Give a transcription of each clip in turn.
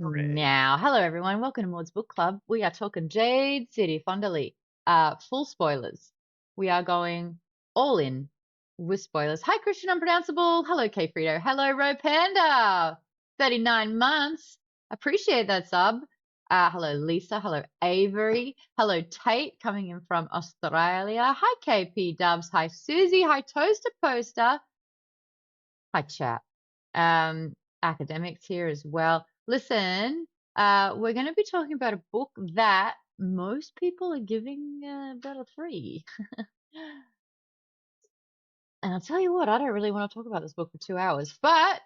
Hooray. Now, hello everyone. Welcome to Maud's Book Club. We are talking Jade City Fondly. Full spoilers. We are going all in with spoilers. Hi, Christian Unpronounceable. Hello, K Frito. Hello, Ro Panda. 39 months. Appreciate that sub. Hello, Lisa. Hello, Avery. Hello, Tate, coming in from Australia. Hi, KP Dubs. Hi, Susie. Hi, Toaster Poster. Hi, chat. Academics here as well. Listen, we're going to be talking about a book that most people are giving about a 3. And I'll tell you what, I don't really want to talk about this book for 2 hours, but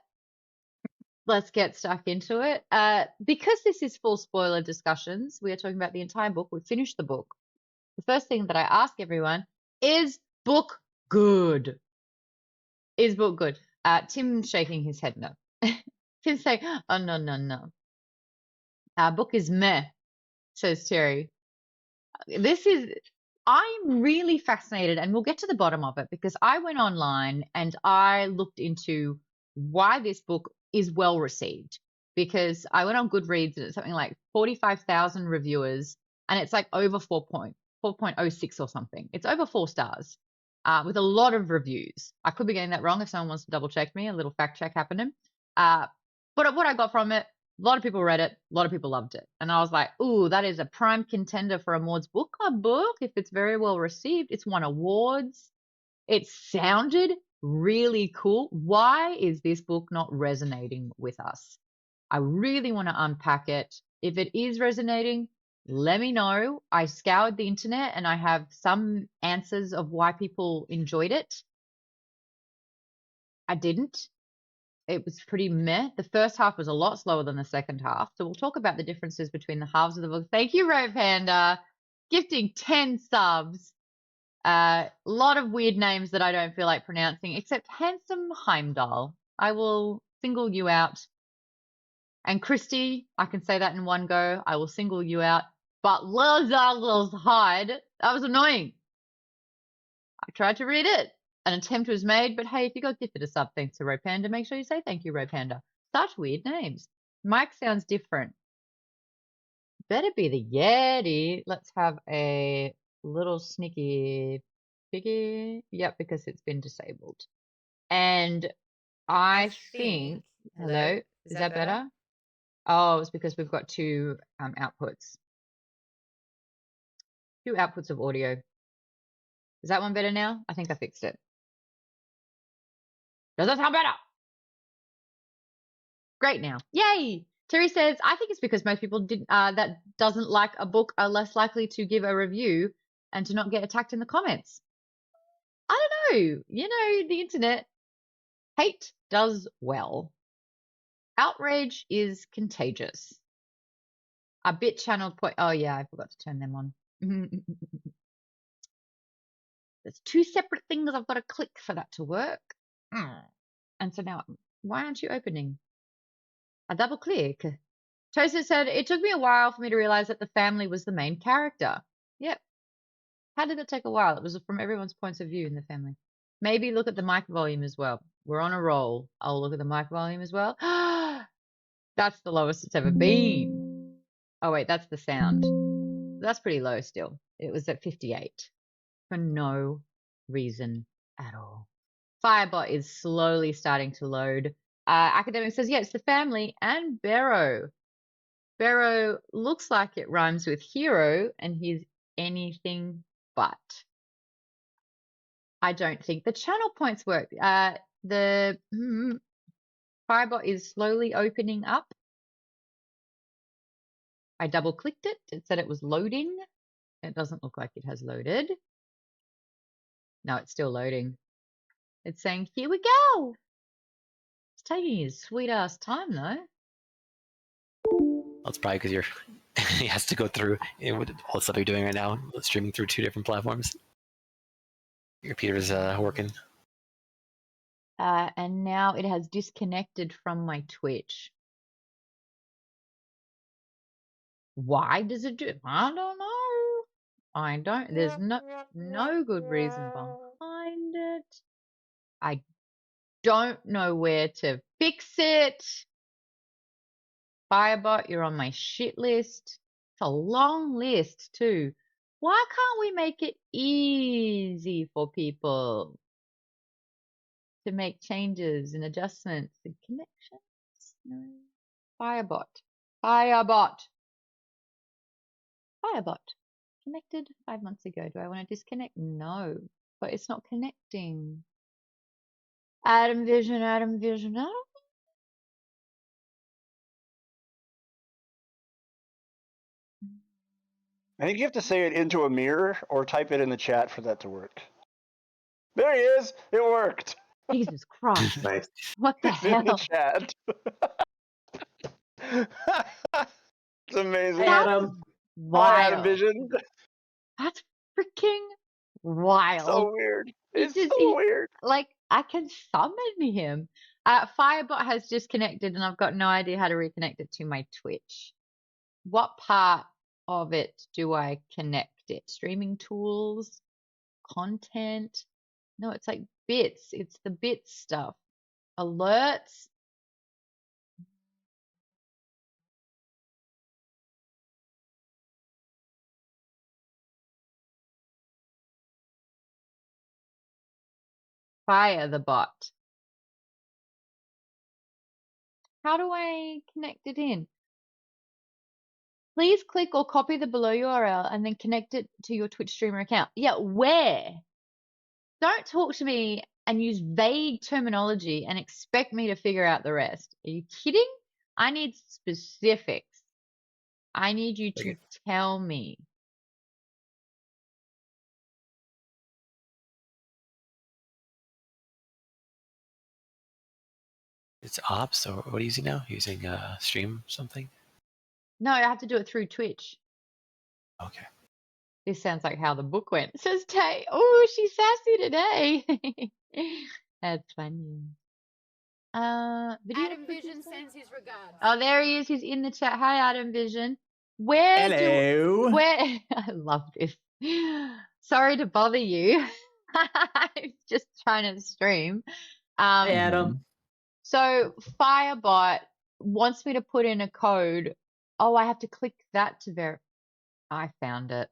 let's get stuck into it. Because this is full spoiler discussions, we are talking about the entire book. We finished the book. The first thing that I ask everyone is book good? Is book good? Tim's shaking his head no. Tim's saying, oh, no, no, no. Book is meh, says Terry. I'm really fascinated, and we'll get to the bottom of it because I went online and I looked into why this book is well received. Because I went on Goodreads and it's something like 45,000 reviewers, and it's like over 4.06 or something. It's over 4 stars with a lot of reviews. I could be getting that wrong if someone wants to double check me, a little fact check happening. But what I got from it, a lot of people read it. A lot of people loved it. And I was like, ooh, that is a prime contender for a Maud's Book Club book. If it's very well received, it's won awards. It sounded really cool. Why is this book not resonating with us? I really want to unpack it. If it is resonating, let me know. I scoured the internet and I have some answers of why people enjoyed it. I didn't. It was pretty meh. The first half was a lot slower than the second half. So we'll talk about the differences between the halves of the book. Thank you, Ro Panda. Gifting 10 subs. A lot of weird names that I don't feel like pronouncing, except Handsome Heimdall. I will single you out. And Christy, I can say that in one go. I will single you out. But Lazarus Hyde, that was annoying. I tried to read it. An attempt was made, but hey, if you got gifted a sub thanks to Ropanda, make sure you say thank you, Ropanda. Such weird names. Mike sounds different. Better be the Yeti. Let's have a little sneaky piggy. Yep, because it's been disabled. And I I think. think, Hello? hello, Is is that that better? better? Oh, it's because we've got outputs. Two outputs of audio. Is that one better now? I think I fixed it. Does that sound better? Great now. Yay! Terry says, I think it's because most people that doesn't like a book are less likely to give a review and to not get attacked in the comments. I don't know. You know, the internet, hate does well. Outrage is contagious. A bit channeled point. Oh, yeah, I forgot to turn them on. There's 2 separate things I've got to click for that to work. And so now, why aren't you opening? I double click. Toaster said, it took me a while for me to realize that the family was the main character. Yep. How did it take a while? It was from everyone's points of view in the family. Maybe look at the mic volume as well. We're on a roll. I'll look at the mic volume as well. That's the lowest it's ever been. Oh, wait, that's the sound. That's pretty low still. It was at 58 for no reason at all. Firebot is slowly starting to load. Academic says, yeah, it's the family and Barrow. Barrow looks like it rhymes with hero, and he's anything but. I don't think the channel points work. The Firebot is slowly opening up. I double clicked it. It said it was loading. It doesn't look like it has loaded. No, it's still loading. It's saying, here we go. It's taking his sweet ass time though. That's probably because you're. He has to go through what all the stuff you're doing right now, streaming through 2 different platforms. Your computer's working. And now it has disconnected from my Twitch. Why does it do? I don't know. I don't. There's no good reason behind it. I don't know where to fix it. Firebot, you're on my shit list. It's a long list too. Why can't we make it easy for people to make changes and adjustments and connections? No. Firebot. Firebot. Firebot. Connected 5 months ago. Do I want to disconnect? No. But it's not connecting. Atom Vision, Atom Vision, Atom. I think you have to say it into a mirror or type it in the chat for that to work. There he is. It worked. Jesus Christ. Nice. What the It's in the hell? chat. It's amazing. Hey, Adam. Hi, Adam Wild. Vision. That's freaking wild. So weird. It's just- so weird. Like, I can summon him. Firebot has disconnected and I've got no idea how to reconnect it to my Twitch. What part of it do I connect it? Streaming tools? Content? No, it's like bits. It's the bits stuff. Alerts? Fire the bot. How do I connect it in? Please click or copy the below URL and then connect it to your Twitch streamer account. Yeah, where? Don't talk to me and use vague terminology and expect me to figure out the rest. Are you kidding? I need specifics. I need you to tell me. It's ops, or what are you using now? Using stream something? No, I have to do it through Twitch. Okay. This sounds like how the book went. It says Tay. Oh, she's sassy today. That's funny. Video Adam Vision sends his regards. Oh, there he is. He's in the chat. Hi, Adam Vision. Where Hello. where I love this. Sorry to bother you. I'm just trying to stream. Hey, Adam. So Firebot wants me to put in a code. Oh, I have to click that to verify. I found it.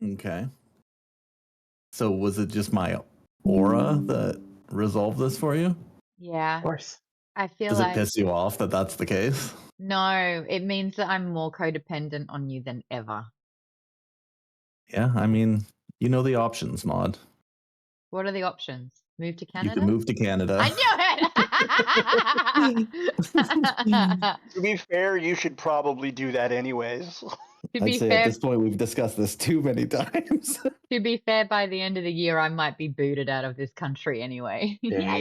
Okay. So was it just my aura that resolved this for you? Yeah. Of course. I feel Does like it piss you off that that's the case? no, it means that I'm more codependent on you than ever. Yeah, I mean, you know the options, Maude. What are the options? Move to You Canada? can move to Canada. I knew it. To be fair, you should probably do that anyways. To I'd be say fair, at this point we've discussed this too many times. to be fair, by the end of the year, I might be booted out of this country anyway.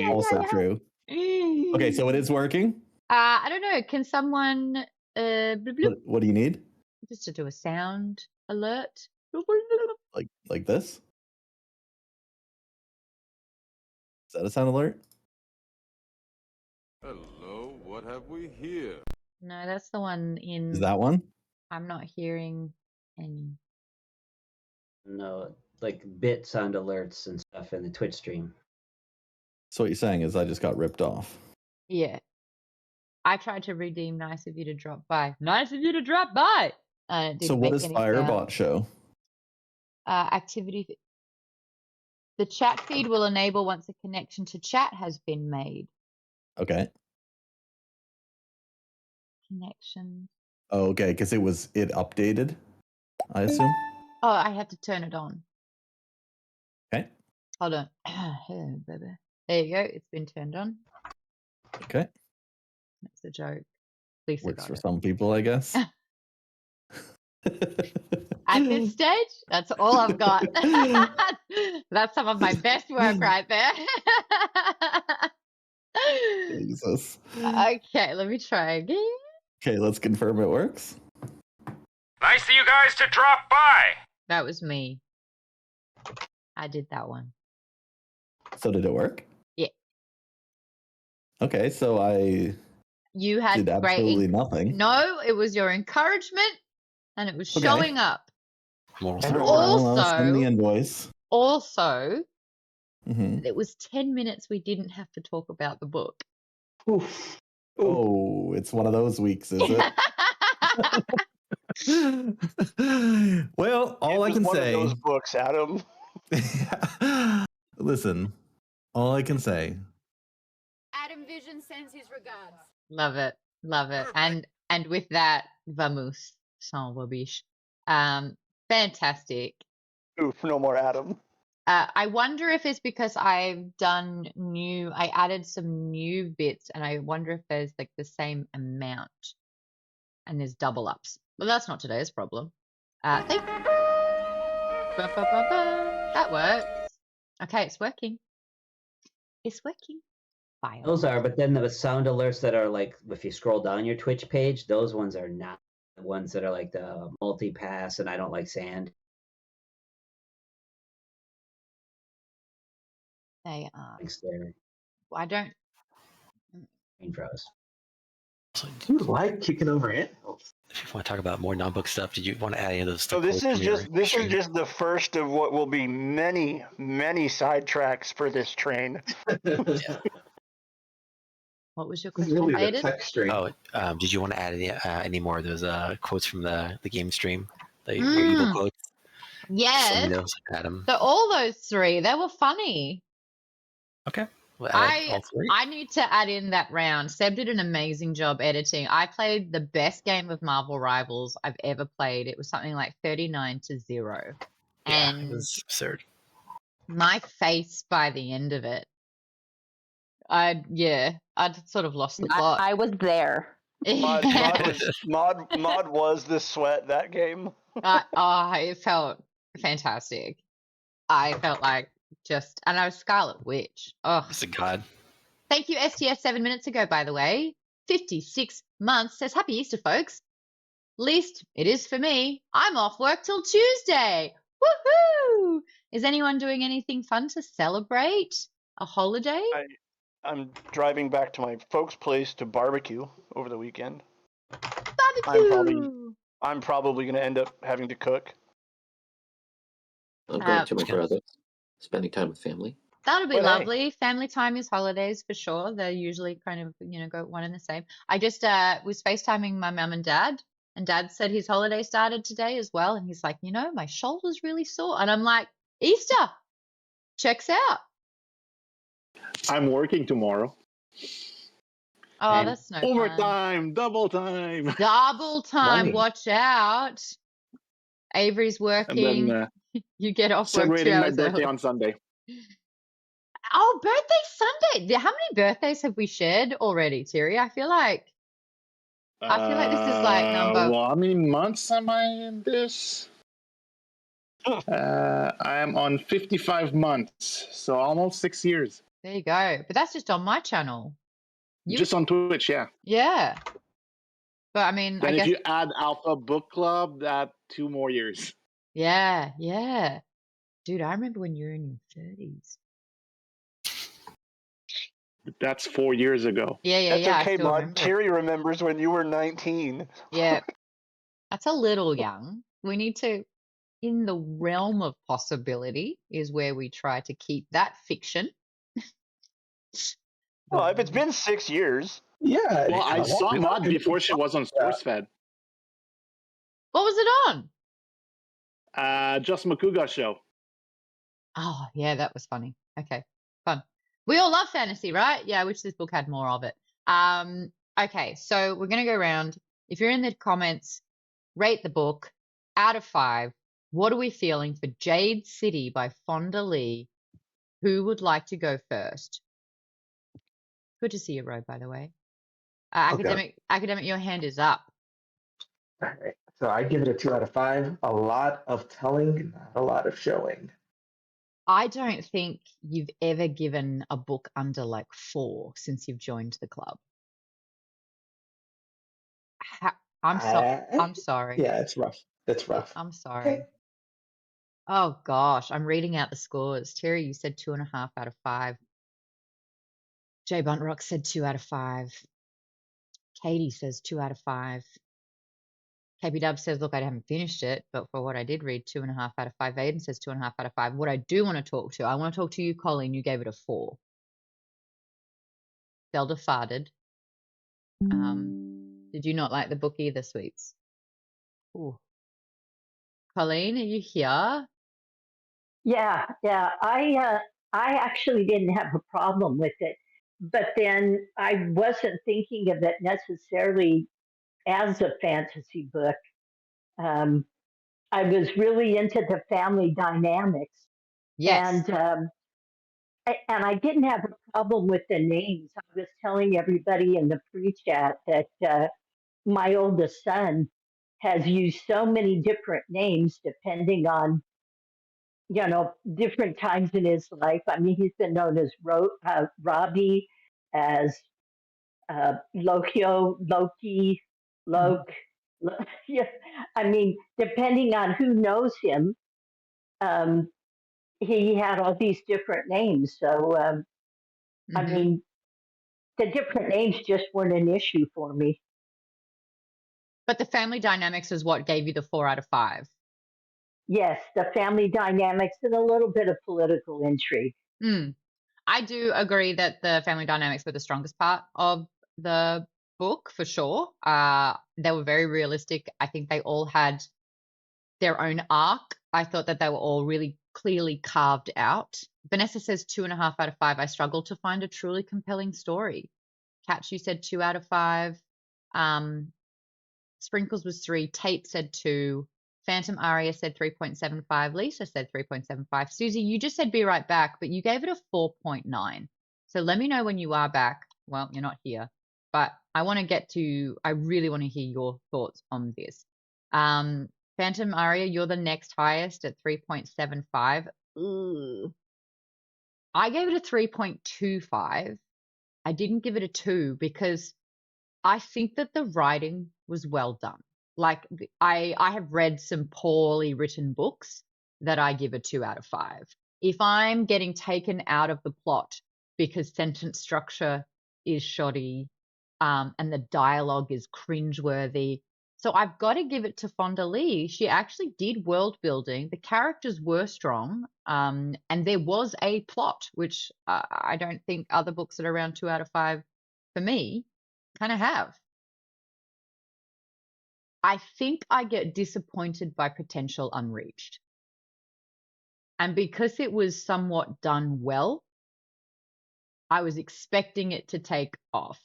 Also true. Okay, so it is working. I don't know. Can someone bloop, bloop, What do you need? just to do a sound alert? Like this? Is that a sound alert? Hello, what have we here? No, that's the one in. Is that one? I'm not hearing any. No, like bit sound alerts and stuff in the Twitch stream. So what you're saying is I just got ripped off. Yeah. I tried to redeem nice of you to drop by. Nice of you to drop by. It didn't So what make does any Firebot sound. show? Activity. The chat feed will enable once a connection to chat has been made. Okay. Connection. Oh, okay, because it updated, I assume. Oh, I have to turn it on. Okay. Hold on. Here, baby. There you go. It's been turned on. Okay. That's a joke. Lisa Works got for it. some people, I guess. At this stage, that's all I've got. That's some of my best work right there. Jesus. Okay, let me try again. Okay, let's confirm it works. Nice of you guys to drop by. That was me. I did that one. So did it work? Yeah. Okay, so I You had did great. absolutely nothing. No, it was your encouragement, and it was Okay. showing up. Moral Everyone support. else- Well, I'll send the Also, invoice. also, hmm it was 10 minutes we didn't have to talk about the book. Oof. Oh, it's one of those weeks, is it? Well, all It I was can one of say. those books, Adam. Listen, all I can say. Adam Vision sends his regards. Love it. Love it. And with that, vamos, sans wabish. Fantastic. Oof, no more Adam. I wonder if it's because I added some new bits, and I wonder if there's like the same amount and there's double ups. Well, that's not today's problem. Thank That works. Okay, it's working. It's working. File. Those are, but then the sound alerts that are like, if you scroll down your Twitch page, those ones are not the ones that are like the multi-pass and I don't like sand. They are. Thanks there. I don't. Green froze. So, You like kicking over antbills. if you want to talk about more non-book stuff, did you want to add any of those? So this is just the first of what will be many, many sidetracks for this train. What was your This is question, really the Aiden? tech stream. Oh, did you want to add any more of those quotes from the game stream? Your evil quotes? Yes. Those, Adam. So all those three, they were funny. Okay. We'll add all three. I need to add in that round. Seb did an amazing job editing. I played the best game of Marvel Rivals I've ever played. It was something like 39-0. Yeah, And it was absurd. my face by the end of it, I'd sort of lost the plot. I was there. Maude was the sweat that game. It felt fantastic. I felt like and I was Scarlet Witch. Oh, It's a god. thank you, STS 7 minutes ago, by the way. 56 months says, Happy Easter, folks. Least it is for me. I'm off work till Tuesday. Woohoo! Is anyone doing anything fun to celebrate a holiday? I'm driving back to my folks' place to barbecue over the weekend. Barbecue! I'm probably going to end up having to cook. I'm going to my brother, spending time with family. That'll be Well, hey. lovely. Family time is holidays for sure. They're usually kind of, go one and the same. I just was FaceTiming my mum and dad said his holiday started today as well. And he's like, my shoulder's really sore. And I'm like, Easter, checks out. I'm working tomorrow. Oh, that's no fun. Overtime, double time. Double time, Money. watch out. Avery's working. And then you get off work 2 celebrating my hours birthday early. on Sunday. Oh, birthday Sunday. How many birthdays have we shared already, Terry? I feel like this is like number. Well, how many months am I in this? I'm on 55 months, so almost 6 years. There you go. But that's just on my channel. Just on Twitch, yeah. Yeah. But I mean, Then I guess. if you add Alpha Book Club, that 2 more years. Yeah. Dude, I remember when you were in your 30s. That's 4 years ago. Yeah. That's okay, I still Maude. remember. Terry remembers when you were 19. Yeah. That's a little young. We need to, in the realm of possibility, is where we try to keep that fiction. Well, if it's been 6 years. Yeah. Well, I saw Maude before she was on SourceFed. What was it on? Just Makuga show. Oh, yeah, that was funny. Okay, fun. We all love fantasy, right? Yeah, I wish this book had more of it. Okay, so we're going to go around. If you're in the comments, rate the book out of 5. What are we feeling for Jade City by Fonda Lee? Who would like to go first? Good to see you, Ro, by the way. Academic, your hand is up. All right. So I give it a 2 out of 5. A lot of telling, not a lot of showing. I don't think you've ever given a book under like 4 since you've joined the club. I'm sorry. Yeah, it's rough. It's rough. I'm sorry. Okay. Oh gosh, I'm reading out the scores. Terry, you said 2.5 out of 5. Jay Buntrock said 2 out of 5. Katie says 2 out of 5. KB Dub says, look, I haven't finished it, but for what I did read, 2.5 out of 5. Aiden says 2.5 out of 5. What I do want to talk to, I want to talk to you, Colleen. You gave it a 4. Zelda farted. Did you not like the book either, Sweets? Ooh. Colleen, are you here? Yeah, yeah. I actually didn't have a problem with it, but then I wasn't thinking of it necessarily as a fantasy book. Um, I was really into the family dynamics, Yes. and I didn't have a problem with the names. I was telling everybody in the pre-chat that my oldest son has used so many different names depending on different times in his life. I mean, he's been known as Robbie, as Lokio, Loki, Mhm. Loke. Yeah, I mean, depending on who knows him, um, he had all these different names. So, I Mhm. mean, the different names just weren't an issue for me. But the family dynamics is what gave you the 4 out of 5. Yes, the family dynamics and a little bit of political intrigue. I do agree that the family dynamics were the strongest part of the book for sure. They were very realistic. I think they all had their own arc. I thought that they were all really clearly carved out. Vanessa says 2.5 out of 5. I struggled to find a truly compelling story. Catch, you said 2 out of 5. Sprinkles was 3. Tate said 2. Phantom Aria said 3.75. Lisa said 3.75. Susie, you just said be right back, but you gave it a 4.9. So let me know when you are back. Well, you're not here, but I really want to hear your thoughts on this. Phantom Aria, you're the next highest at 3.75. Ooh. I gave it a 3.25. I didn't give it a 2 because I think that the writing was well done. Like I have read some poorly written books that I give a 2 out of 5. If I'm getting taken out of the plot because sentence structure is shoddy, and the dialogue is cringeworthy, so I've got to give it to Fonda Lee. She actually did world building. The characters were strong, and there was a plot, which I don't think other books that are around 2 out of 5 for me kind of have. I think I get disappointed by potential unreached. And because it was somewhat done well, I was expecting it to take off.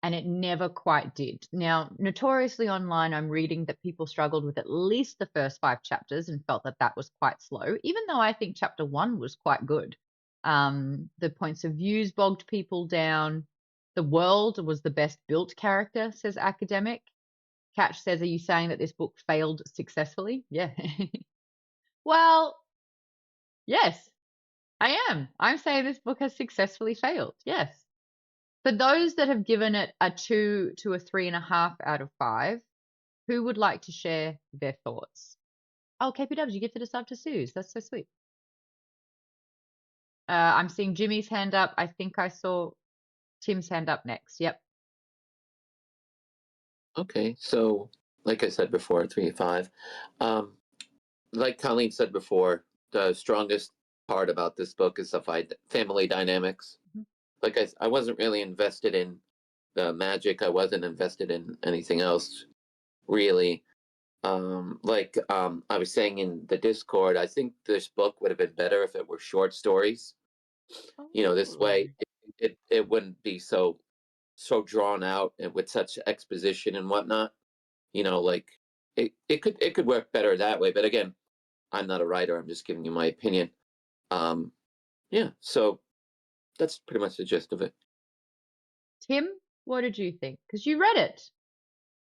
And it never quite did. Now, notoriously online, I'm reading that people struggled with at least the first 5 chapters and felt that that was quite slow, even though I think chapter 1 was quite good. The points of views bogged people down. The world was the best built character, says Academic. Catch says, are you saying that this book failed successfully? Yeah. Well, yes, I am. I'm saying this book has successfully failed. Yes. For those that have given it a 2 to a 3.5 out of 5, who would like to share their thoughts? Oh, KPW, you gifted a sub to Suze. That's so sweet. I'm seeing Jimmy's hand up. I think I saw Tim's hand up next. Yep. Okay, so like I said before, 3.5. Like Colleen said before, the strongest part about this book is the family dynamics. Like I wasn't really invested in the magic. I wasn't invested in anything else, really. I was saying in the Discord, I think this book would have been better if it were short stories. This way it wouldn't be so drawn out and with such exposition and whatnot. Like it could work better that way. But again, I'm not a writer. I'm just giving you my opinion. Yeah, so that's pretty much the gist of it. Tim, what did you think? Because you read it.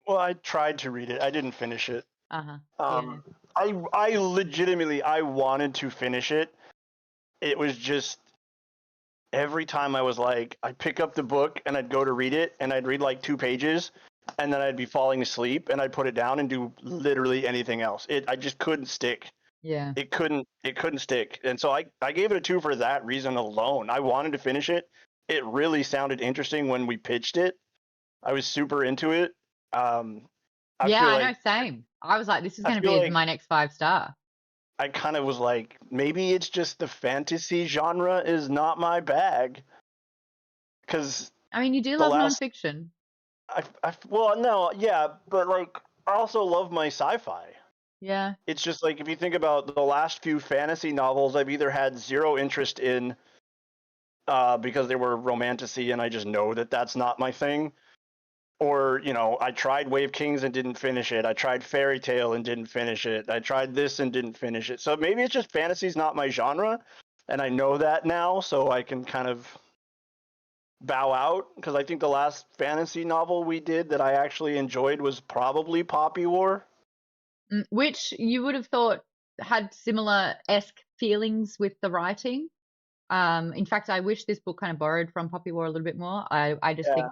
Well, I tried to read it. I didn't finish it. Yeah. I legitimately I wanted to finish it. It was just every time I was like, I'd pick up the book and I'd go to read it and I'd read like 2 pages and then I'd be falling asleep and I'd put it down and do literally anything else. I just couldn't stick. Yeah. It couldn't stick. And so I gave it a 2 for that reason alone. I wanted to finish it. It really sounded interesting when we pitched it. I was super into it. I know, same. I was like, this is going to be my next 5-star. I kind of was like, maybe it's just the fantasy genre is not my bag. Because I mean, you do The love last- nonfiction. Well, no, yeah, but like I also love my sci-fi. Yeah. It's just like if you think about the last few fantasy novels, I've either had zero interest in because they were romantasy, and I just know that that's not my thing. Or, you know, I tried Wave Kings and didn't finish it. I tried Fairy Tale and didn't finish it. I tried this and didn't finish it. So maybe it's just fantasy's not my genre, and I know that now, so I can kind of bow out. Because I think the last fantasy novel we did that I actually enjoyed was probably Poppy War. Which you would have thought had similar-esque feelings with the writing. In fact, I wish this book kind of borrowed from Poppy War a little bit more. I just think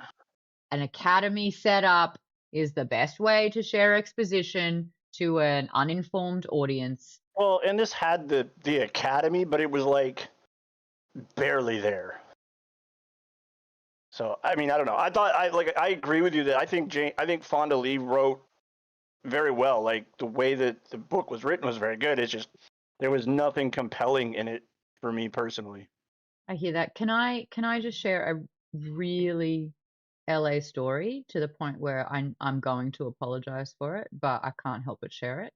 an academy setup is the best way to share exposition to an uninformed audience. Well, and this had the academy, but it was like barely there. So I mean, I don't know. I agree with you that I think Fonda Lee wrote very well. Like the way that the book was written was very good. It's just there was nothing compelling in it for me personally. I hear that. Can I just share a really LA story to the point where I'm going to apologize for it, but I can't help but share it.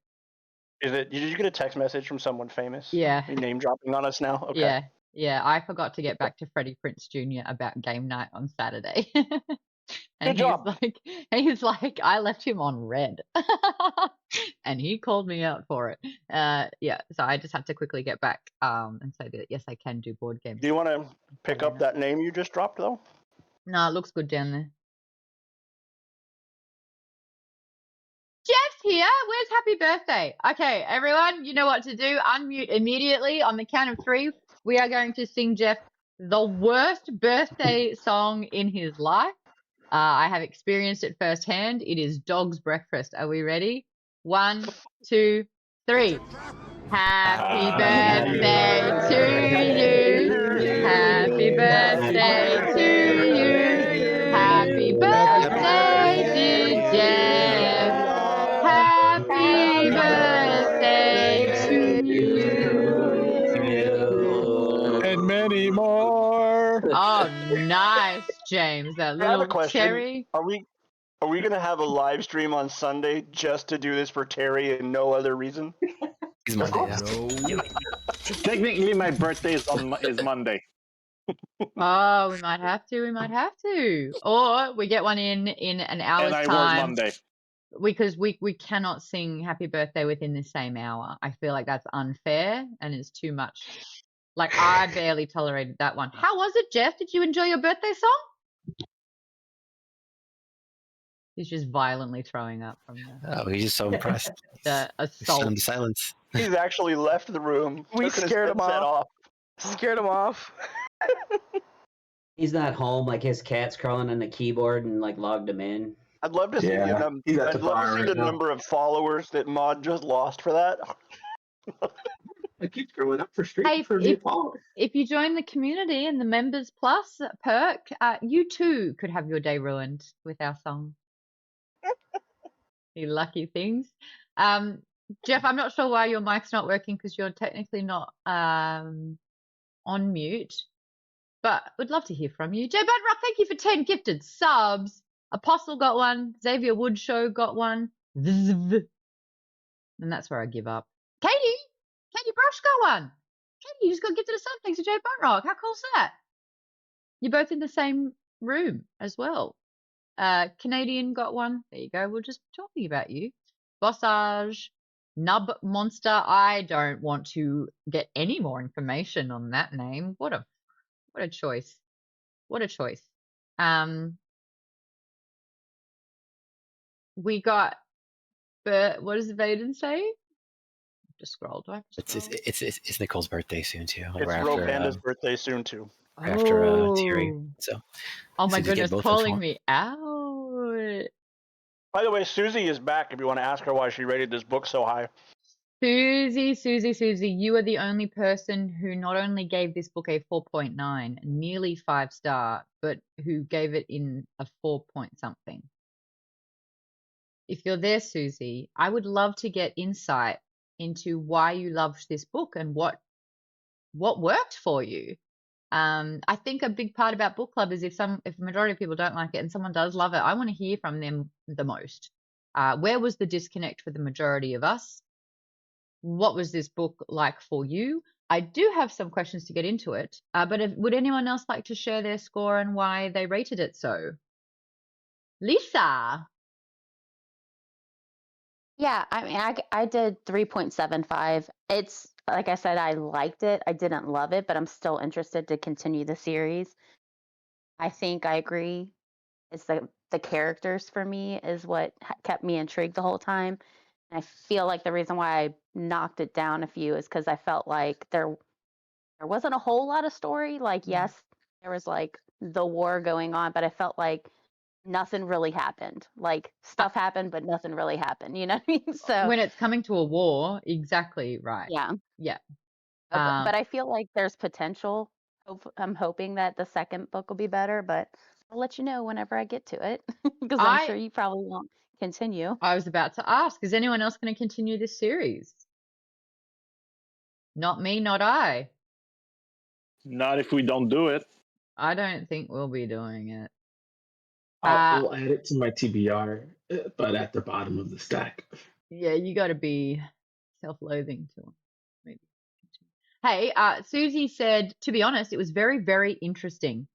Did you get a text message from someone famous? Yeah. Are you name dropping on us now? Okay. Yeah. I forgot to get back to Freddie Prinze Jr. about game night on Saturday. Good job. He's like, I left him on red. And he called me out for it. Yeah, so I just have to quickly get back and say that yes, I can do board games. Do you want to pick up that name you just dropped though? No, it looks good down there. Jeff's here. Where's happy birthday? Okay, everyone, you know what to do. Unmute immediately. On the count of 3, we are going to sing Jeff the worst birthday song in his life. I have experienced it firsthand. It is Dog's Breakfast. Are we ready? 1, 2, 3. Happy birthday to you. Happy birthday to you. Happy birthday, dear Jeff. Happy birthday to you. And many more. Oh, nice, James. That I have a little question. cherry. Are we gonna have a live stream on Sunday just to do this for Terry and no other reason? He's Monday. No. Technically, my birthday is Monday. Oh, we might have to. We might have to. Or we get one in an hour's And I work time. Monday. Because we cannot sing happy birthday within the same hour. I feel like that's unfair and it's too much. Like I barely tolerated that one. How was it, Jeff? Did you enjoy your birthday song? He's just violently throwing up from the Oh, he's just so impressed. the He's assault. stunned to silence. He's actually left the room. We took his scared him headset off. Scared him off. He's not home. Like his cat's crawling on the keyboard and like logged him in. I'd love to see He's at I'd the love bar to see right the now. number of followers that Maude just lost for that. I keep screwing up for stream Hey, for new followers. if you join the community and the members plus perk, you too could have your day ruined with our song. You lucky things. Jeff, I'm not sure why your mic's not working because you're technically not on mute, but would love to hear from you. Jay Budrock, thank you for 10 gifted subs. Apostle got one. Xavier Woodshow got one. And that's where I give up. Katie Brush got one. Katie, you just got gifted a sub thanks to Jay Budrock. How cool's that? You're both in the same room as well. Canadian got one. There you go. We're just talking about you. Bossage, Nub Monster. I don't want to get any more information on that name. What a choice. What a choice. We got. What does Vaden say? Just scroll. Do I have to scroll? It's Nicole's birthday soon too. It's Ropanda's birthday soon too. After Terry. So. Oh my Susie, goodness, both calling of me out. By the way, Susie is back if you want to ask her why she rated this book so high. Susie, you are the only person who not only gave this book a 4.9, nearly 5-star, but who gave it in a 4 point something. If you're there, Susie, I would love to get insight into why you loved this book and what worked for you. I think a big part about book club is if a majority of people don't like it and someone does love it, I want to hear from them the most. Where was the disconnect for the majority of us? What was this book like for you? I do have some questions to get into it, but would anyone else like to share their score and why they rated it so? Lisa. Yeah, I mean, I did 3.75. It's like I said, I liked it. I didn't love it, but I'm still interested to continue the series. I think I agree. It's the characters for me is what kept me intrigued the whole time. And I feel like the reason why I knocked it down a few is because I felt like there wasn't a whole lot of story. Like, yes, there was like the war going on, but I felt like nothing really happened. Like stuff happened, but nothing really happened. You know what I mean? So When it's coming to a war, exactly right. yeah, Yeah. but I feel like there's potential. I'm hoping that the second book will be better, but I'll let you know whenever I get to it because I'm sure you probably won't continue. I was about to ask, is anyone else going to continue this series? Not me, not I. Not if we don't do it. I don't think we'll be doing it. I'll add it to my TBR, but at the bottom of the stack. Yeah, you got to be self-loathing to maybe. Hey, Susie said, to be honest, it was very, very interesting.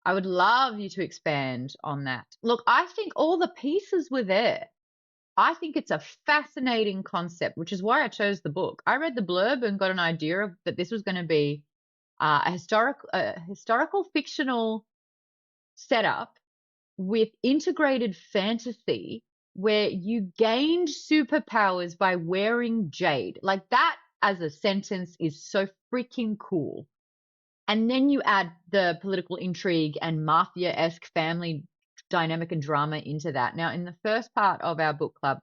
I would love you to expand on that. Look, I think all the pieces were there. I think it's a fascinating concept, which is why I chose the book. I read the blurb and got an idea of that this was going to be a historical fictional setup with integrated fantasy where you gained superpowers by wearing jade. Like that as a sentence is so freaking cool. And then you add the political intrigue and mafia-esque family dynamic and drama into that. Now, in the first part of our book club,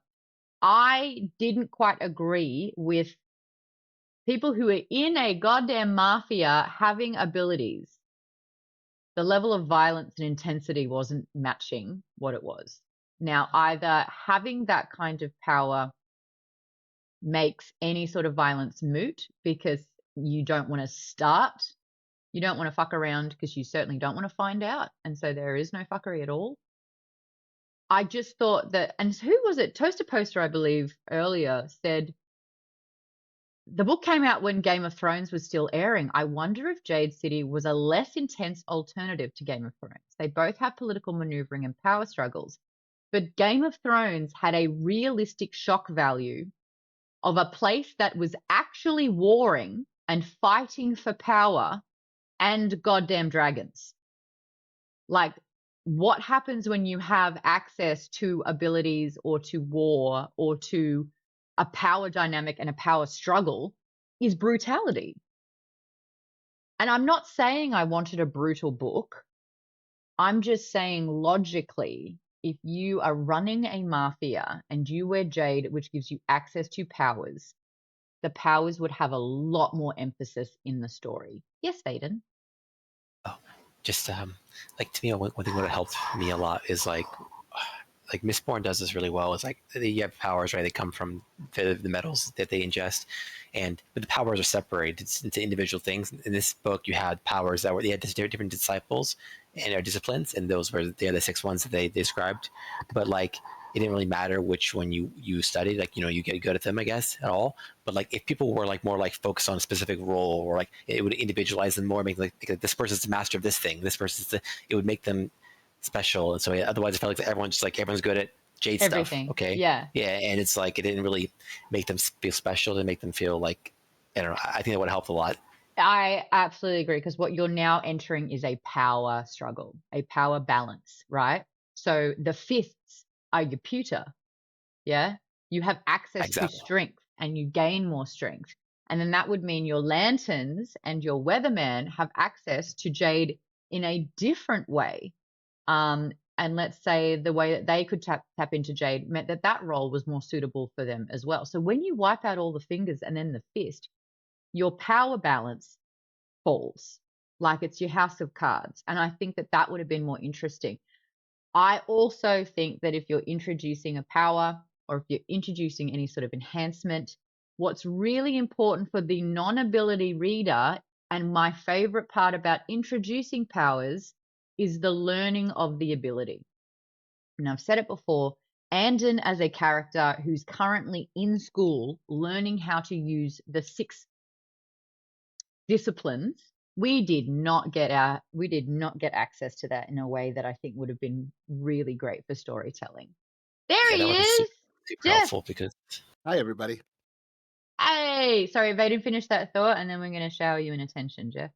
I didn't quite agree with people who are in a goddamn mafia having abilities. The level of violence and intensity wasn't matching what it was. Now, either having that kind of power makes any sort of violence moot because you don't want to start, you don't want to fuck around because you certainly don't want to find out. And so there is no fuckery at all. I just thought that, and who was it? Toaster Poster, I believe, earlier said, the book came out when Game of Thrones was still airing. I wonder if Jade City was a less intense alternative to Game of Thrones. They both have political maneuvering and power struggles. But Game of Thrones had a realistic shock value of a place that was actually warring and fighting for power and goddamn dragons. Like, what happens when you have access to abilities or to war or to a power dynamic and a power struggle is brutality. And I'm not saying I wanted a brutal book. I'm just saying logically, if you are running a mafia and you wear jade, which gives you access to powers, the powers would have a lot more emphasis in the story. Yes, Vaden? Just like to me, one thing that helped me a lot is like Mistborn does this really well. It's like you have powers, right? They come from the metals that they ingest, but the powers are separated into individual things. In this book, you had powers that they had different disciples and their disciplines, and those were the other 6 ones that they described. But like, it didn't really matter which one you studied. Like, you get good at them, I guess, at all. But like, if people were like more like focused on a specific role, or like it would individualize them more, make like this person's the master of this thing, this person's it would make them special. And so otherwise I felt like everyone's good at Jade Everything. stuff. Okay. Yeah. And it's like, it didn't really make them feel special. It didn't make them feel like, I don't know. I think that would have helped a lot. I absolutely agree, because what you're now entering is a power struggle, a power balance, right? So the fifths are your pewter. Yeah. You have access to strength and you gain more strength. And then that would mean your lanterns and your weatherman have access to jade in a different way. And let's say the way that they could tap into jade meant that role was more suitable for them as well. So when you wipe out all the fingers and then the fist, your power balance falls, like it's your house of cards. And I think that would have been more interesting. I also think that if you're introducing a power, or if you're introducing any sort of enhancement, what's really important for the non-ability reader And my favorite part about introducing powers is the learning of the ability. And I've said it before, Andon as a character who's currently in school learning how to use the 6 disciplines, we did not get access to that in a way that I think would have been really great for storytelling. There Yeah, he that would be is. super Jeff. helpful because Hi, everybody. Hey, sorry, if I didn't finish that thought, and then we're going to shower you in attention, Jeff.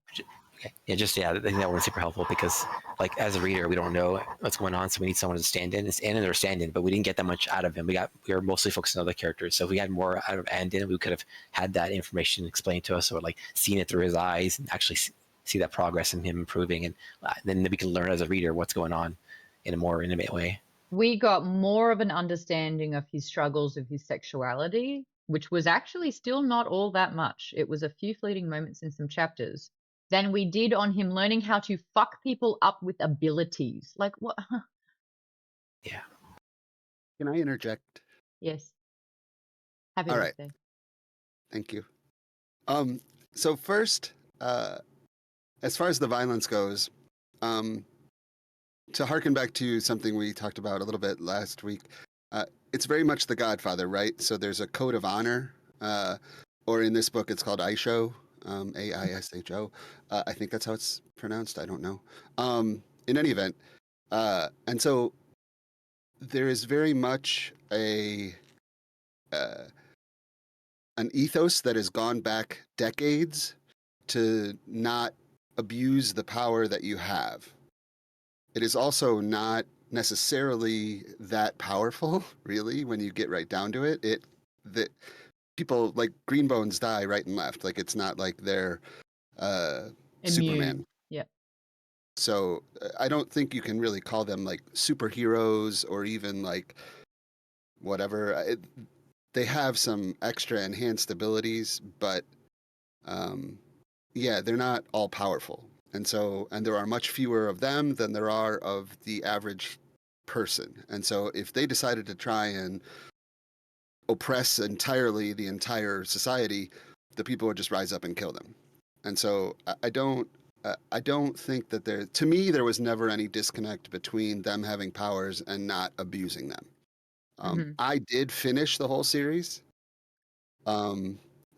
okay, I think that was super helpful because, like, as a reader, we don't know what's going on, so we need someone to stand in. It's Andon or stand in, but we didn't get that much out of him. We were mostly focused on other characters, so if we had more out of Andon, we could have had that information explained to us, or like seen it through his eyes and actually see that progress in him improving, and then we can learn as a reader what's going on in a more intimate way. We got more of an understanding of his struggles of his sexuality, which was actually still not all that much. It was a few fleeting moments in some chapters, than we did on him learning how to fuck people up with abilities. Like, what? Yeah. Can I interject? Yes. Happy All right. birthday. Thank you. So first, as far as the violence goes, to harken back to something we talked about a little bit last week, it's very much The Godfather, right? So there's a code of honor, or in this book, it's called Aisho, A-I-S-H-O. I think that's how it's pronounced. I don't know. In any event, and so there is very much an ethos that has gone back decades to not abuse the power that you have. It is also not necessarily that powerful, really, when you get right down to it. That people like green bones die right and left. Like, it's not like they're Superman. Yeah. So I don't think you can really call them like superheroes or even like whatever. They have some extra enhanced abilities, but yeah, they're not all powerful. And there are much fewer of them than there are of the average person. And so if they decided to try and oppress entirely the entire society, the people would just rise up and kill them. And so I don't think that to me, there was never any disconnect between them having powers and not abusing them. I did finish the whole series,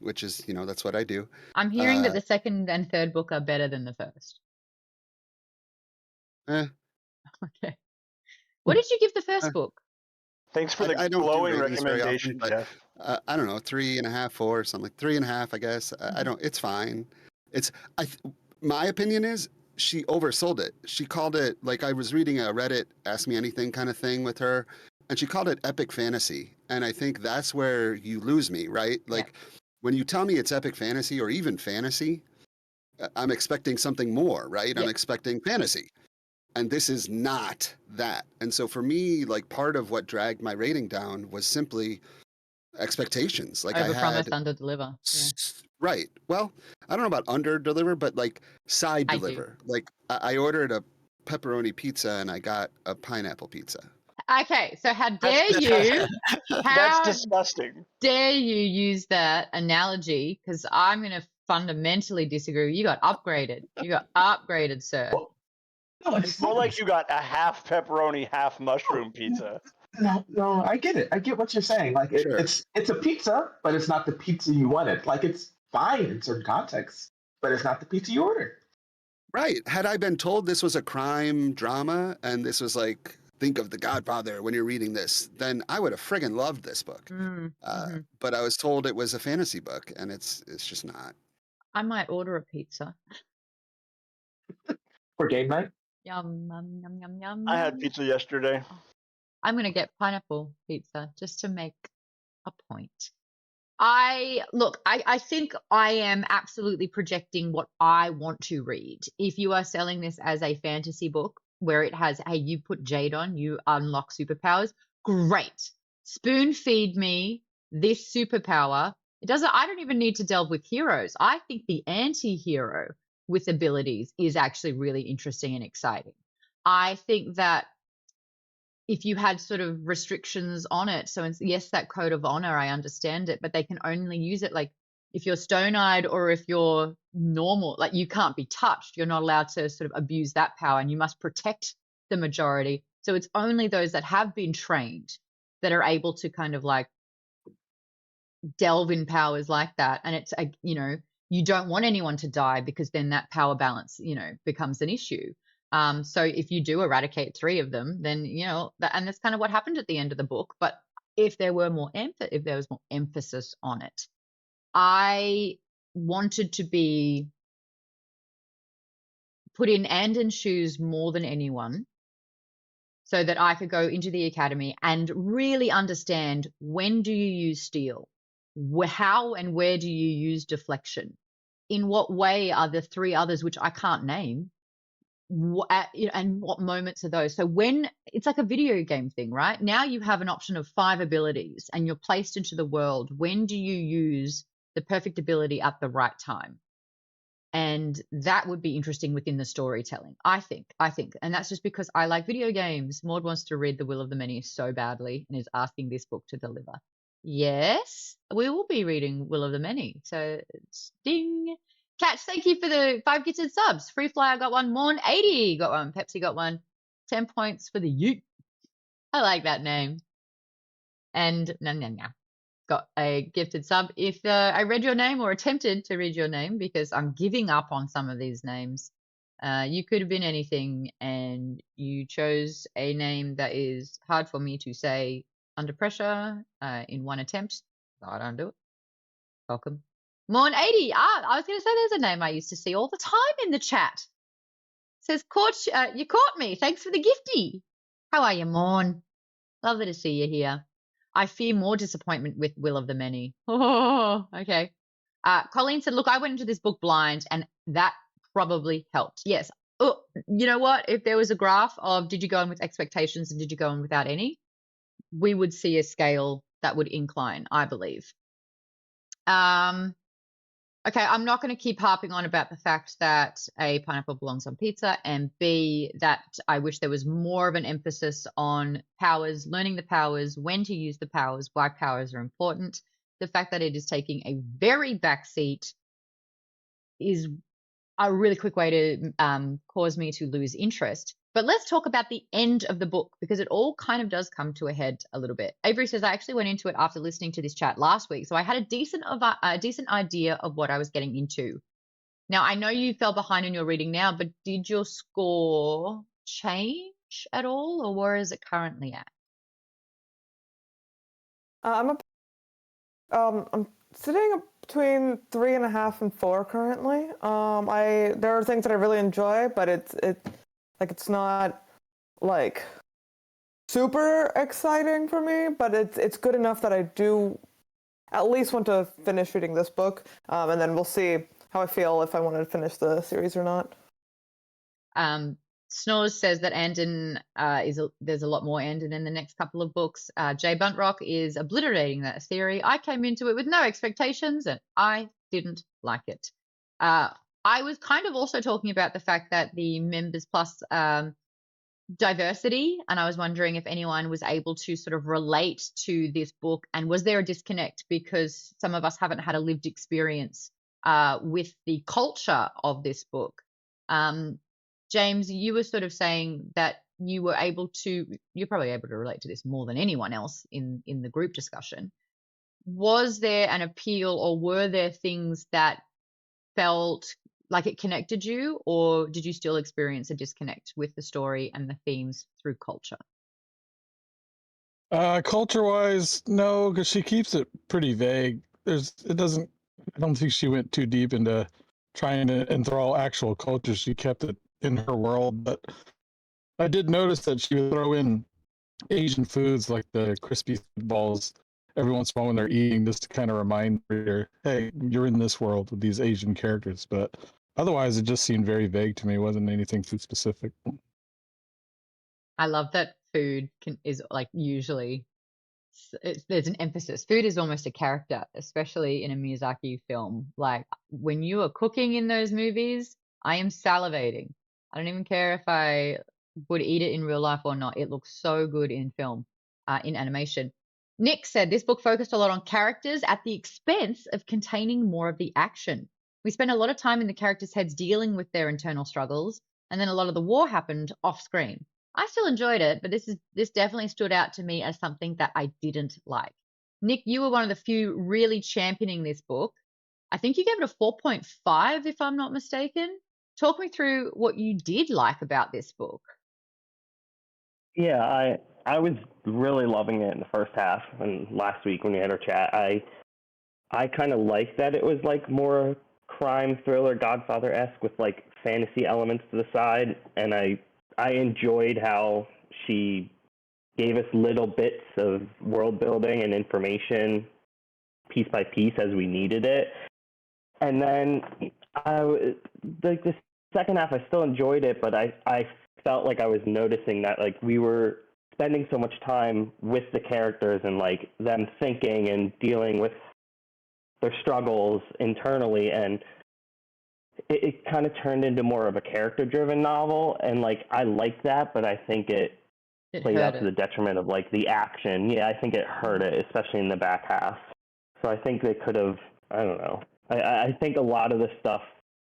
which is, that's what I do. I'm hearing that the second and third book are better than the first. Okay. What did you give the first book? Thanks for the I don't glowing do ratings very recommendation, often, Jeff. but I don't know, 3.5, 4, something like 3.5, I guess. I don't. It's fine. My opinion is she oversold it. She called it, like, I was reading a Reddit Ask Me Anything kind of thing with her, and she called it epic fantasy. And I think that's where you lose me, right? Like, when you tell me it's epic fantasy or even fantasy, I'm expecting something more, right? I'm expecting fantasy. And this is not that. And so for me, like, part of what dragged my rating down was simply expectations. Like, Overpromise, underdeliver. Yeah. Right. Well, I don't know about under-deliver, but like side deliver. Like, I ordered a pepperoni pizza and I got a pineapple pizza. Okay, so how dare you? That's disgusting. Dare you use that analogy? Because I'm going to fundamentally disagree. You got upgraded. You got upgraded, sir. No, It's more like you got a half pepperoni, half mushroom pizza. No, I get it. I get what you're saying. Like, it's a pizza, but it's not the pizza you wanted. Like, it's fine in certain contexts, but it's not the pizza you ordered. Right. Had I been told this was a crime drama and this was like, think of The Godfather when you're reading this, then I would have friggin' loved this book. But I was told it was a fantasy book, and it's just not. I might order a pizza. For game night? Yum, yum, yum, yum, yum. I had pizza yesterday. I'm going to get pineapple pizza just to make a point. I think I am absolutely projecting what I want to read. If you are selling this as a fantasy book where it has, hey, you put Jade on, you unlock superpowers, great. Spoon feed me this superpower. I don't even need to delve with heroes. I think the anti-hero with abilities is actually really interesting and exciting. I think that if you had sort of restrictions on it, so yes, that code of honor, I understand it, but they can only use it, like, if you're stone-eyed or if you're normal, like you can't be touched. You're not allowed to sort of abuse that power, and you must protect the majority. So it's only those that have been trained that are able to kind of like delve in powers like that. And it's, you know, you don't want anyone to die because then that power balance, you know, becomes an issue. So if you do eradicate 3 of them, then, you know, and that's kind of what happened at the end of the book. But if there was more emphasis on it, I wanted to be put in Andon's shoes more than anyone, so that I could go into the academy and really understand, when do you use steel? How and where do you use deflection? In what way are the 3 others, which I can't name, and what moments are those? So when it's like a video game thing, right? Now you have an option of 5 abilities and you're placed into the world. When do you use the perfect ability at the right time? And that would be interesting within the storytelling, I think. And that's just because I like video games. Maude wants to read The Will of the Many so badly and is asking this book to deliver. Yes, we will be reading Will of the Many. So ding. Catch, thank you for the 5 gifted subs. Free Flyer got one. Morn 80 got one. Pepsi got one. 10 points for the Ute. I like that name. And got a gifted sub. If I read your name or attempted to read your name, because I'm giving up on some of these names, you could have been anything, and you chose a name that is hard for me to say under pressure in one attempt. So I don't do it. Welcome. Morn 80. I was going to say there's a name I used to see all the time in the chat. It says, you caught me. Thanks for the gifty. How are you, Morn? Lovely to see you here. I fear more disappointment with Will of the Many. Oh, okay. Colleen said, look, I went into this book blind, and that probably helped. Yes. Oh, you know what? If there was a graph of did you go in with expectations and did you go in without any, we would see a scale that would incline, I believe. Okay, I'm not going to keep harping on about the fact that A, pineapple belongs on pizza, and B, that I wish there was more of an emphasis on powers, learning the powers, when to use the powers, why powers are important. The fact that it is taking a very back seat is a really quick way to cause me to lose interest. But let's talk about the end of the book, because it all kind of does come to a head a little bit. Avery says, I actually went into it after listening to this chat last week, so I had a decent idea of what I was getting into. Now, I know you fell behind in your reading now, but did your score change at all, or where is it currently at? I'm sitting between 3.5 and 4 currently. There are things that I really enjoy, but it's not like super exciting for me, but it's good enough that I do at least want to finish reading this book, and then we'll see how I feel if I want to finish the series or not. Snores says that Andon there's a lot more Andon in the next couple of books. Jay Buntrock is obliterating that theory. I came into it with no expectations, and I didn't like it. I was kind of also talking about the fact that the Members Plus diversity, and I was wondering if anyone was able to sort of relate to this book, and was there a disconnect because some of us haven't had a lived experience with the culture of this book. James, you were sort of saying that you're probably able to relate to this more than anyone else in the group discussion. Was there an appeal, or were there things that felt like it connected you, or did you still experience a disconnect with the story and the themes through culture? Culture-wise, no, because she keeps it pretty vague. I don't think she went too deep into trying to enthrall actual culture. She kept it in her world, but I did notice that she would throw in Asian foods like the crispy balls every once in a while when they're eating, just to kind of remind her, hey, you're in this world with these Asian characters. But otherwise, it just seemed very vague to me. It wasn't anything too specific. I love that food is like usually there's an emphasis. Food is almost a character, especially in a Miyazaki film. Like when you are cooking in those movies, I am salivating. I don't even care if I would eat it in real life or not. It looks so good in film, in animation. Nick said this book focused a lot on characters at the expense of containing more of the action. We spent a lot of time in the characters' heads dealing with their internal struggles, and then a lot of the war happened off screen. I still enjoyed it, but this definitely stood out to me as something that I didn't like. Nick, you were one of the few really championing this book. I think you gave it a 4.5, if I'm not mistaken. Talk me through what you did like about this book. Yeah, I was really loving it in the first half, and last week when we had our chat, I kind of liked that it was like more crime thriller Godfather-esque with like fantasy elements to the side, and I enjoyed how she gave us little bits of world building and information piece by piece as we needed it. And then like the second half, I still enjoyed it, but I felt like I was noticing that like we were spending so much time with the characters and like them thinking and dealing with their struggles internally, and it kind of turned into more of a character-driven novel, and like I liked that, but I think it played out to the detriment of like the action. Yeah, I think it hurt it, especially in the back half. So I think they could have, I don't know. I think a lot of the stuff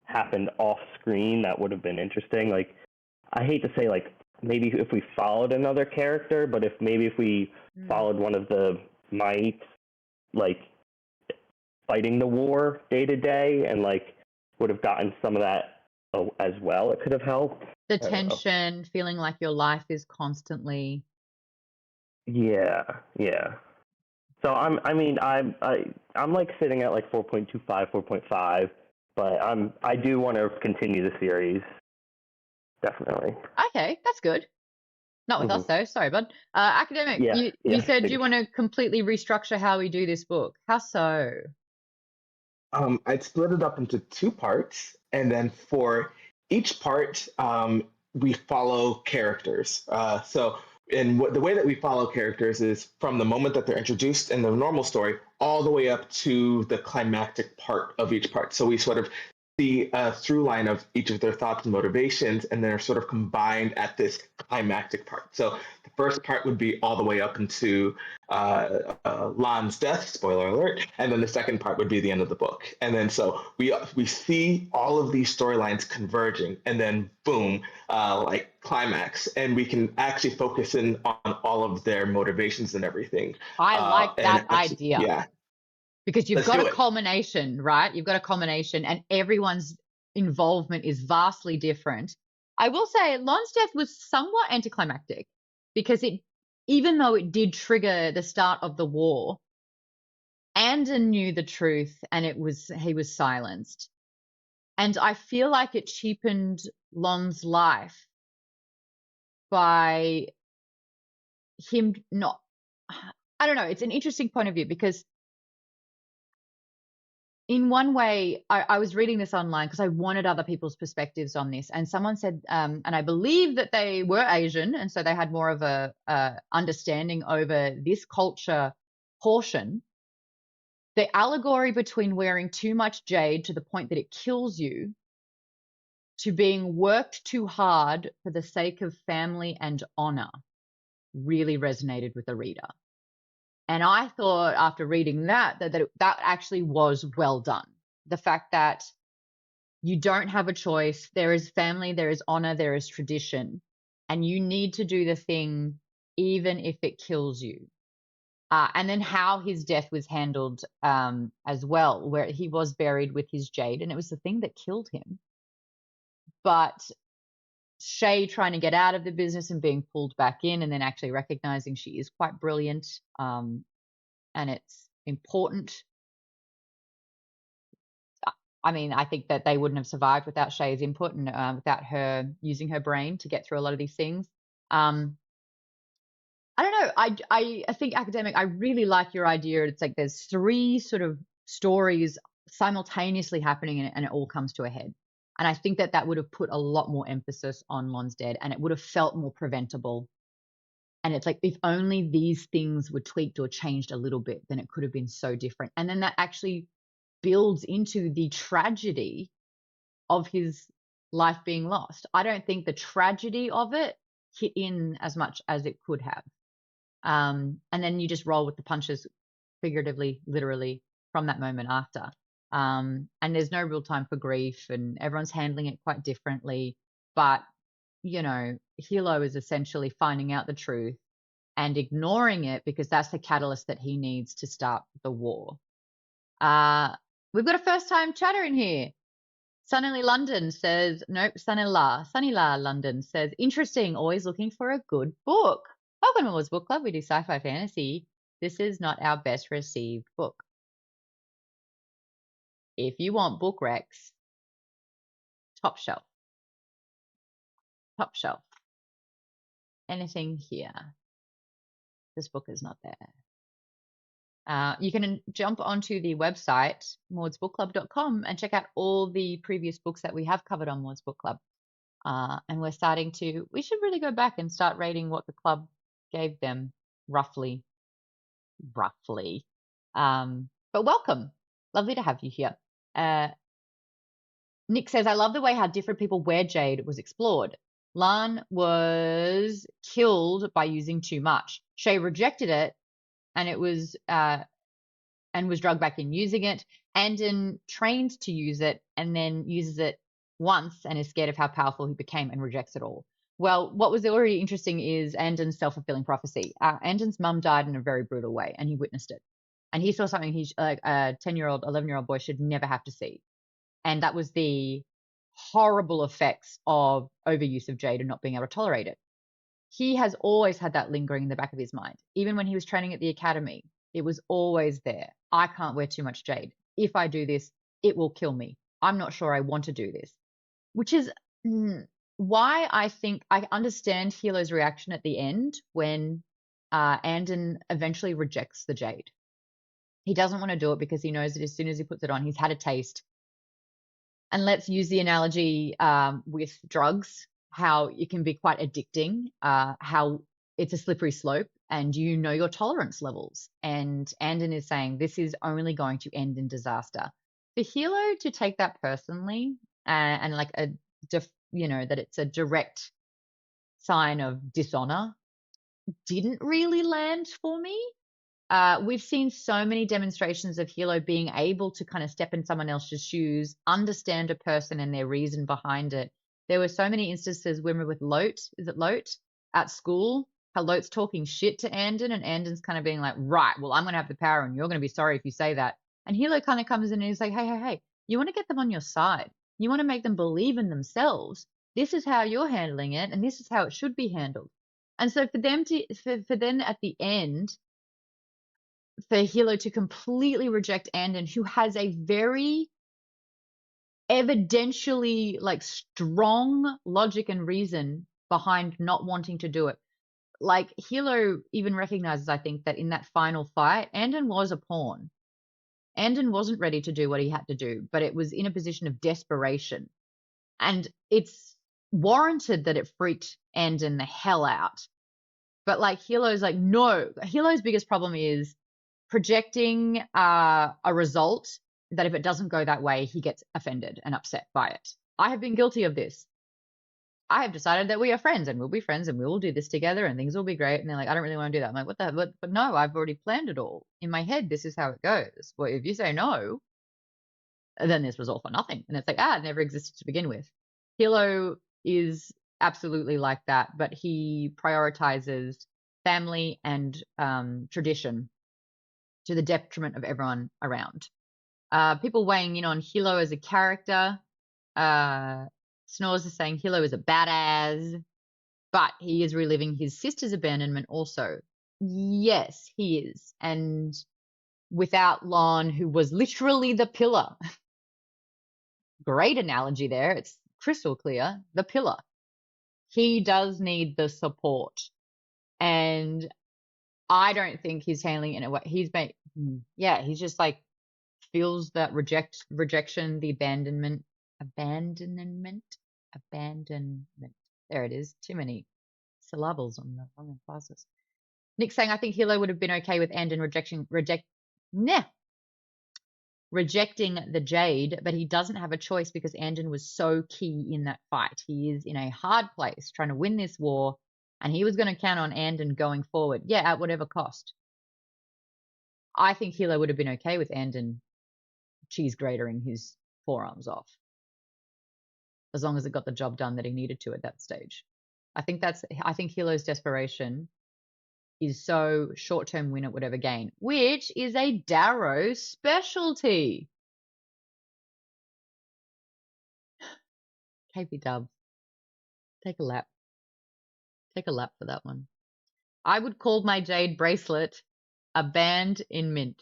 happened off screen that would have been interesting. Like, I hate to say like maybe if we followed another character, but if we followed one of the mites, like fighting the war day to day, and like would have gotten some of that as well, it could have helped. The tension, feeling like your life is constantly. Yeah. So I'm like sitting at like 4.25, 4.5, but I do want to continue the series. Definitely. Okay, that's good. Not with us though. Sorry, bud. Academic, Yeah, you said figured. you want to completely restructure how we do this book. How so? I'd split it up into two parts, and then for each part, we follow characters. The way that we follow characters is from the moment that they're introduced in the normal story all the way up to the climactic part of each part. So we sort of see a through line of each of their thoughts and motivations, and they're sort of combined at this climactic part. So the first part would be all the way up into Lan's death, spoiler alert, and then the second part would be the end of the book. And then so we see all of these storylines converging, and then boom, like climax, and we can actually focus in on all of their motivations and everything. I like that idea. Yeah. Because you've Let's got do a it. culmination, right? You've got a culmination, and everyone's involvement is vastly different. I will say Lon's death was somewhat anticlimactic because even though it did trigger the start of the war, Andon knew the truth and he was silenced. And I feel like it cheapened Lon's life by him not, I don't know, it's an interesting point of view because in one way, I was reading this online because I wanted other people's perspectives on this, and someone said, and I believe that they were Asian, and so they had more of a understanding over this culture portion. The allegory between wearing too much jade to the point that it kills you, to being worked too hard for the sake of family and honor, really resonated with the reader. And I thought after reading that actually was well done. The fact that you don't have a choice. There is family, there is honor, there is tradition, and you need to do the thing even if it kills you. And then how his death was handled as well, where he was buried with his jade, and it was the thing that killed him. But Shay trying to get out of the business and being pulled back in, and then actually recognizing she is quite brilliant, and it's important. I mean, I think that they wouldn't have survived without Shay's input and without her using her brain to get through a lot of these things. I don't know. I think academic, I really like your idea. It's like there's three sort of stories simultaneously happening and it all comes to a head. And I think that would have put a lot more emphasis on Lon's dead and it would have felt more preventable. And it's like, if only these things were tweaked or changed a little bit, then it could have been so different. And then that actually builds into the tragedy of his life being lost. I don't think the tragedy of it hit in as much as it could have. And then you just roll with the punches, figuratively, literally, from that moment after. And there's no real time for grief, and everyone's handling it quite differently. But, you know, Hilo is essentially finding out the truth and ignoring it because that's the catalyst that he needs to start the war. We've got a first time chatter in here. Sunny London says, nope, Sunny La London says, interesting, always looking for a good book. Welcome to Maude's Book Club. We do sci-fi fantasy. This is not our best received book. If you want book recs, top shelf. Top shelf. Anything here. This book is not there. You can jump onto the website, maudsbookclub.com, and check out all the previous books that we have covered on Maude's Book Club. And we're starting to, we should really go back and start rating what the club gave them, roughly. But welcome. Lovely to have you here. Nick says, I love the way how different people wear Jade was explored. Lan was killed by using too much. Shay rejected it, and it was drugged back in using it. Andon trained to use it and then uses it once and is scared of how powerful he became and rejects it all. Well, what was already interesting is Andon's self-fulfilling prophecy. Andon's mum died in a very brutal way, and he witnessed it. And he saw something he, like a 10-year-old, 11-year-old boy should never have to see. And that was the horrible effects of overuse of Jade and not being able to tolerate it. He has always had that lingering in the back of his mind. Even when he was training at the academy, it was always there. I can't wear too much Jade. If I do this, it will kill me. I'm not sure I want to do this. Which is why I think I understand Hilo's reaction at the end when Andon eventually rejects the Jade. He doesn't want to do it because he knows that as soon as he puts it on, he's had a taste. And let's use the analogy with drugs, how it can be quite addicting, how it's a slippery slope, and you know your tolerance levels. And Andon is saying this is only going to end in disaster. For Hilo to take that personally and like that it's a direct sign of dishonor didn't really land for me. We've seen so many demonstrations of Hilo being able to kind of step in someone else's shoes, understand a person and their reason behind it. There were so many instances when we were with Lote, is it Lote, at school, how Lote's talking shit to Andon and Andon's kind of being like, right, well, I'm going to have the power and you're going to be sorry if you say that. And Hilo kind of comes in and he's like, hey, you want to get them on your side. You want to make them believe in themselves. This is how you're handling it and this is how it should be handled. And so for them for then at the end, for Hilo to completely reject Andon, who has a very evidentially like strong logic and reason behind not wanting to do it. Like Hilo even recognizes, I think, that in that final fight, Andon was a pawn. Andon wasn't ready to do what he had to do, but it was in a position of desperation. And it's warranted that it freaked Andon the hell out. But like Hilo's like, no. Hilo's biggest problem is projecting a result that if it doesn't go that way, he gets offended and upset by it. I have been guilty of this. I have decided that we are friends and we'll be friends and we will do this together and things will be great. And they're like, I don't really want to do that. I'm like, what the hell? But no, I've already planned it all. In my head, this is how it goes. Well, if you say no, then this was all for nothing. And it's like, it never existed to begin with. Hilo is absolutely like that, but he prioritizes family and tradition to the detriment of everyone around. People weighing in on Hilo as a character. Snores is saying Hilo is a badass, but he is reliving his sister's abandonment also. Yes, he is. And without Lon, who was literally the pillar. Great analogy there. It's crystal clear. The pillar. He does need the support. And I don't think he's handling it in a way. He's just like feels that rejection, the abandonment. There it is. Too many syllables on the classes. Nick saying, I think Hilo would have been okay with Andon rejecting the Jade, but he doesn't have a choice because Andon was so key in that fight. He is in a hard place trying to win this war, and he was going to count on Andon going forward. Yeah, at whatever cost. I think Hilo would have been okay with Andon cheese gratering his forearms off, as long as it got the job done that he needed to at that stage. I think Hilo's desperation is so short-term win at whatever gain, which is a Darrow specialty. KP Dub, take a lap. Take a lap for that one. I would call my Jade bracelet a band in mint.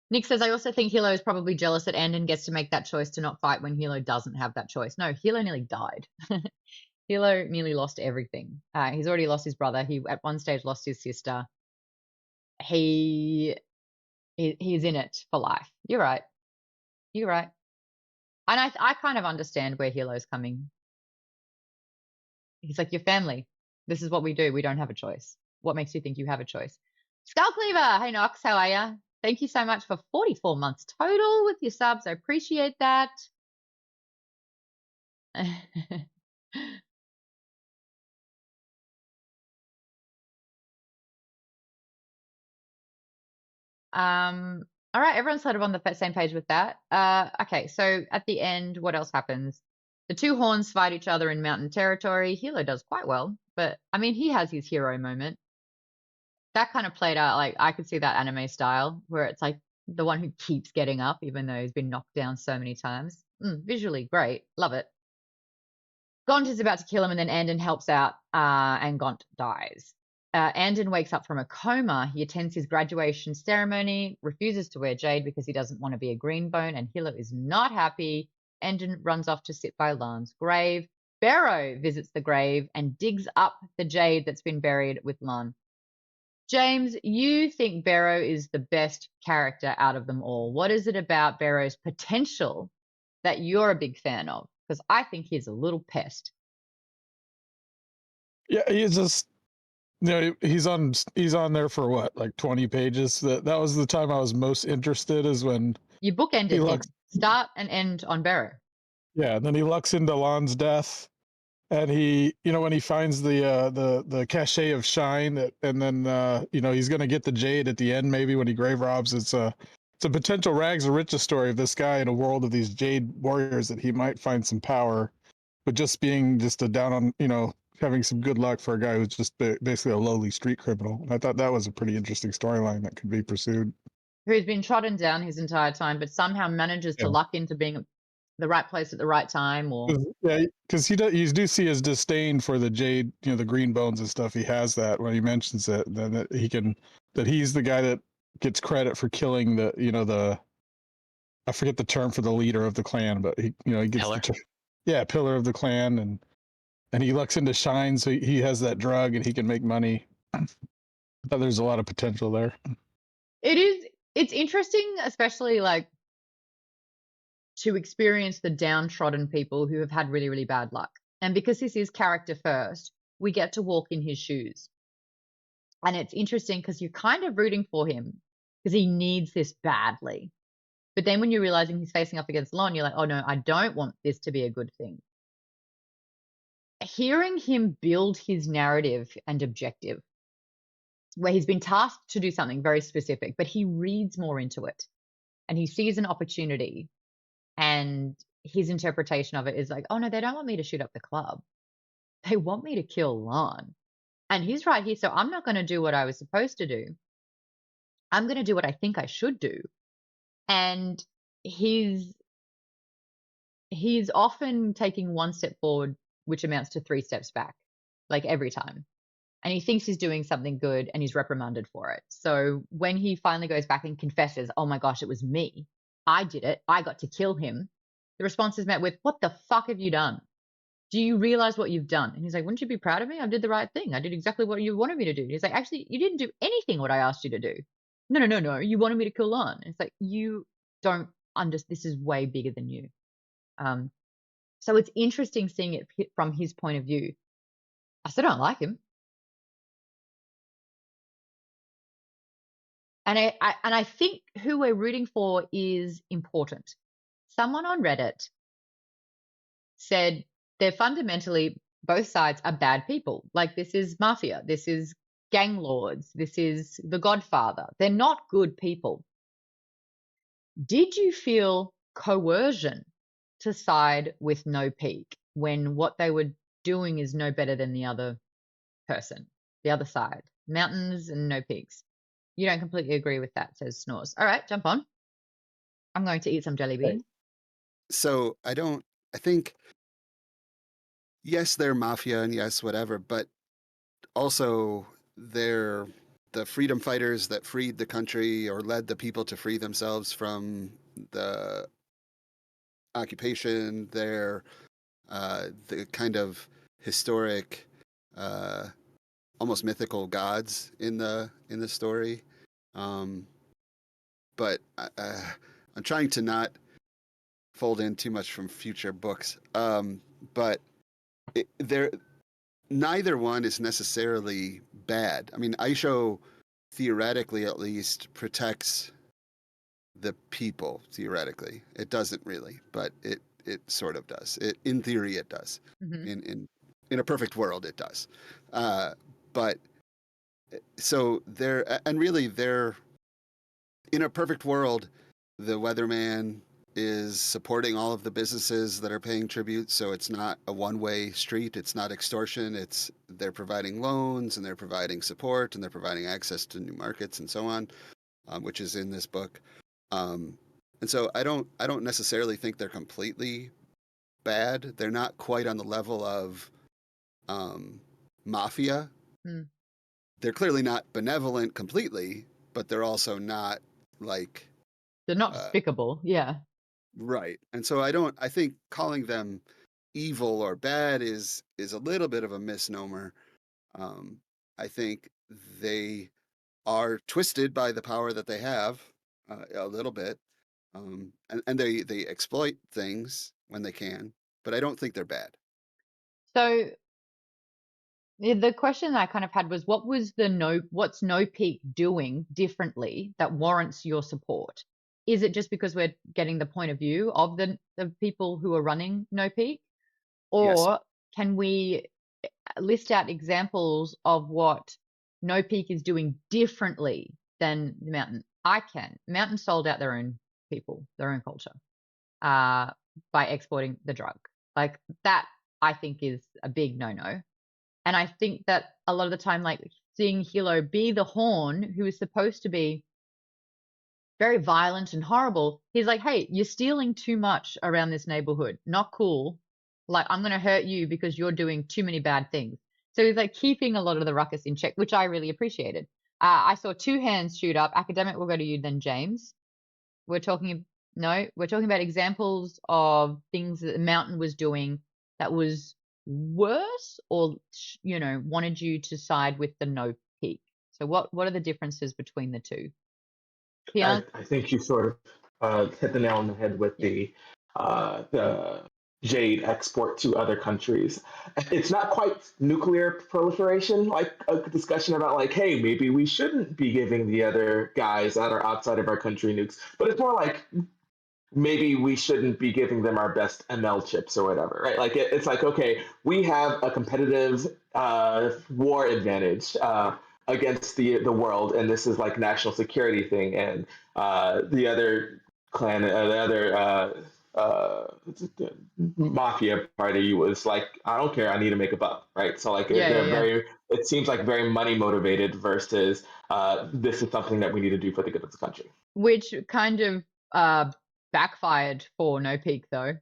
Nick says, I also think Hilo is probably jealous that Andon gets to make that choice to not fight when Hilo doesn't have that choice. No, Hilo nearly died. Hilo nearly lost everything. He's already lost his brother. He at one stage lost his sister. He's in it for life. You're right. You're right. And I kind of understand where Hilo's coming. He's like, your family. This is what we do. We don't have a choice. What makes you think you have a choice? Skullcleaver. Hey, Nox. How are ya? Thank you so much for 44 months total with your subs. I appreciate that. All right, everyone's sort of on the same page with that. Okay, so at the end, what else happens? The two horns fight each other in mountain territory. Hilo does quite well, but I mean, he has his hero moment. That kind of played out, like, I could see that anime style where it's like the one who keeps getting up, even though he's been knocked down so many times. Visually great. Love it. Gaunt is about to kill him, and then Andon helps out, and Gaunt dies. Andon wakes up from a coma. He attends his graduation ceremony, refuses to wear Jade because he doesn't want to be a green bone, and Hilo is not happy. Andon runs off to sit by Lan's grave. Barrow visits the grave and digs up the Jade that's been buried with Lan. James, you think Barrow is the best character out of them all. What is it about Barrow's potential that you're a big fan of? Because I think he's a little pest. Yeah, he's just, he's on there for what, like 20 pages. That was the time I was most interested, is when you bookended him. Start and end on Barrow. Yeah, and then he lucks into Lan's death, and he, when he finds the cachet of shine, and then he's gonna get the Jade at the end, maybe when he grave robs. It's a potential rags to riches story of this guy in a world of these Jade warriors, that he might find some power, but just being just a down on, having some good luck for a guy who's just basically a lowly street criminal. And I thought that was a pretty interesting storyline that could be pursued. Who's been trodden down his entire time, but somehow manages to luck into being the right place at the right time, or because you do see his disdain for the Jade, the green bones and stuff. He has that when he mentions it, then that he's the guy that gets credit for killing the I forget the term for the leader of the clan, but he gets Pillar. Pillar of the clan, and he looks into shine, so he has that drug and he can make money. I thought there's a lot of potential there. It's interesting, especially like to experience the downtrodden people who have had really, really bad luck. And because this is character first, we get to walk in his shoes. And it's interesting because you're kind of rooting for him because he needs this badly. But then when you're realizing he's facing up against Lon, you're like, oh no, I don't want this to be a good thing. Hearing him build his narrative and objective, where he's been tasked to do something very specific, but he reads more into it and he sees an opportunity, and his interpretation of it is like, oh no, they don't want me to shoot up the club. They want me to kill Lon. And he's right here. So I'm not going to do what I was supposed to do. I'm going to do what I think I should do. And he's often taking one step forward, which amounts to 3 steps back, like every time. And he thinks he's doing something good and he's reprimanded for it. So when he finally goes back and confesses, oh my gosh, it was me. I did it. I got to kill him. The response is met with, what the fuck have you done? Do you realize what you've done? And he's like, wouldn't you be proud of me? I did the right thing. I did exactly what you wanted me to do. And he's like, actually, you didn't do anything what I asked you to do. No. You wanted me to kill Lon. It's like, you don't understand. This is way bigger than you. So it's interesting seeing it from his point of view. I still don't like him. And I think who we're rooting for is important. Someone on Reddit said they're fundamentally, both sides are bad people. Like, this is mafia, this is gang lords, this is the Godfather. They're not good people. Did you feel coercion to side with No Peak when what they were doing is no better than the other person, the other side? Mountains and No Peaks. You don't completely agree with that, says Snores. All right, jump on. I'm going to eat some jelly bean. So I think, yes, they're mafia and yes, whatever, but also they're the freedom fighters that freed the country or led the people to free themselves from the occupation. They're the kind of historic, almost mythical gods in the story. But I'm trying to not fold in too much from future books. But they're neither one is necessarily bad. I mean, Aisho theoretically at least protects the people. Theoretically, it doesn't really, but it sort of does. In theory, it does. In a perfect world, it does. But so they're in a perfect world. The weatherman is supporting all of the businesses that are paying tribute, so it's not a one-way street. It's not extortion. They're providing loans and they're providing support and they're providing access to new markets and so on, which is in this book. And so I don't necessarily think they're completely bad. They're not quite on the level of mafia. They're clearly not benevolent completely, but they're also not like they're not despicable. Yeah. Right. And so I think calling them evil or bad is a little bit of a misnomer. I think they are twisted by the power that they have a little bit. And they exploit things when they can, but I don't think they're bad. So the question I kind of had was, what's No Peak doing differently that warrants your support? Is it just because we're getting the point of view of the people who are running No Peak? Or can we list out examples of what No Peak is doing differently than the Mountain? I can. Mountain sold out their own people, their own culture, by exporting the drug. Like, that, I think, is a big no-no. And I think that a lot of the time, like, seeing Hilo be the Horn, who is supposed to be very violent and horrible, he's like, hey, you're stealing too much around this neighborhood. Not cool. Like, I'm going to hurt you because you're doing too many bad things. So he's like keeping a lot of the ruckus in check, which I really appreciated. I saw two hands shoot up. Academic, we'll go to you then, James. We're talking about examples of things that the Mountain was doing that was worse, or wanted you to side with the No Peak. So what are the differences between the two? I think you sort of hit the nail on the head with the Jade export to other countries. It's not quite nuclear proliferation, like a discussion about like, hey, maybe we shouldn't be giving the other guys that are outside of our country nukes, but it's more like maybe we shouldn't be giving them our best ML chips or whatever, right? Like it's like, okay, we have a competitive war advantage against the world, and this is like national security thing, and the other clan, the other mafia party was like, I don't care, I need to make a buck, right? So like very, it seems like very money motivated versus this is something that we need to do for the good of the country. Which kind of backfired for No Peak, though.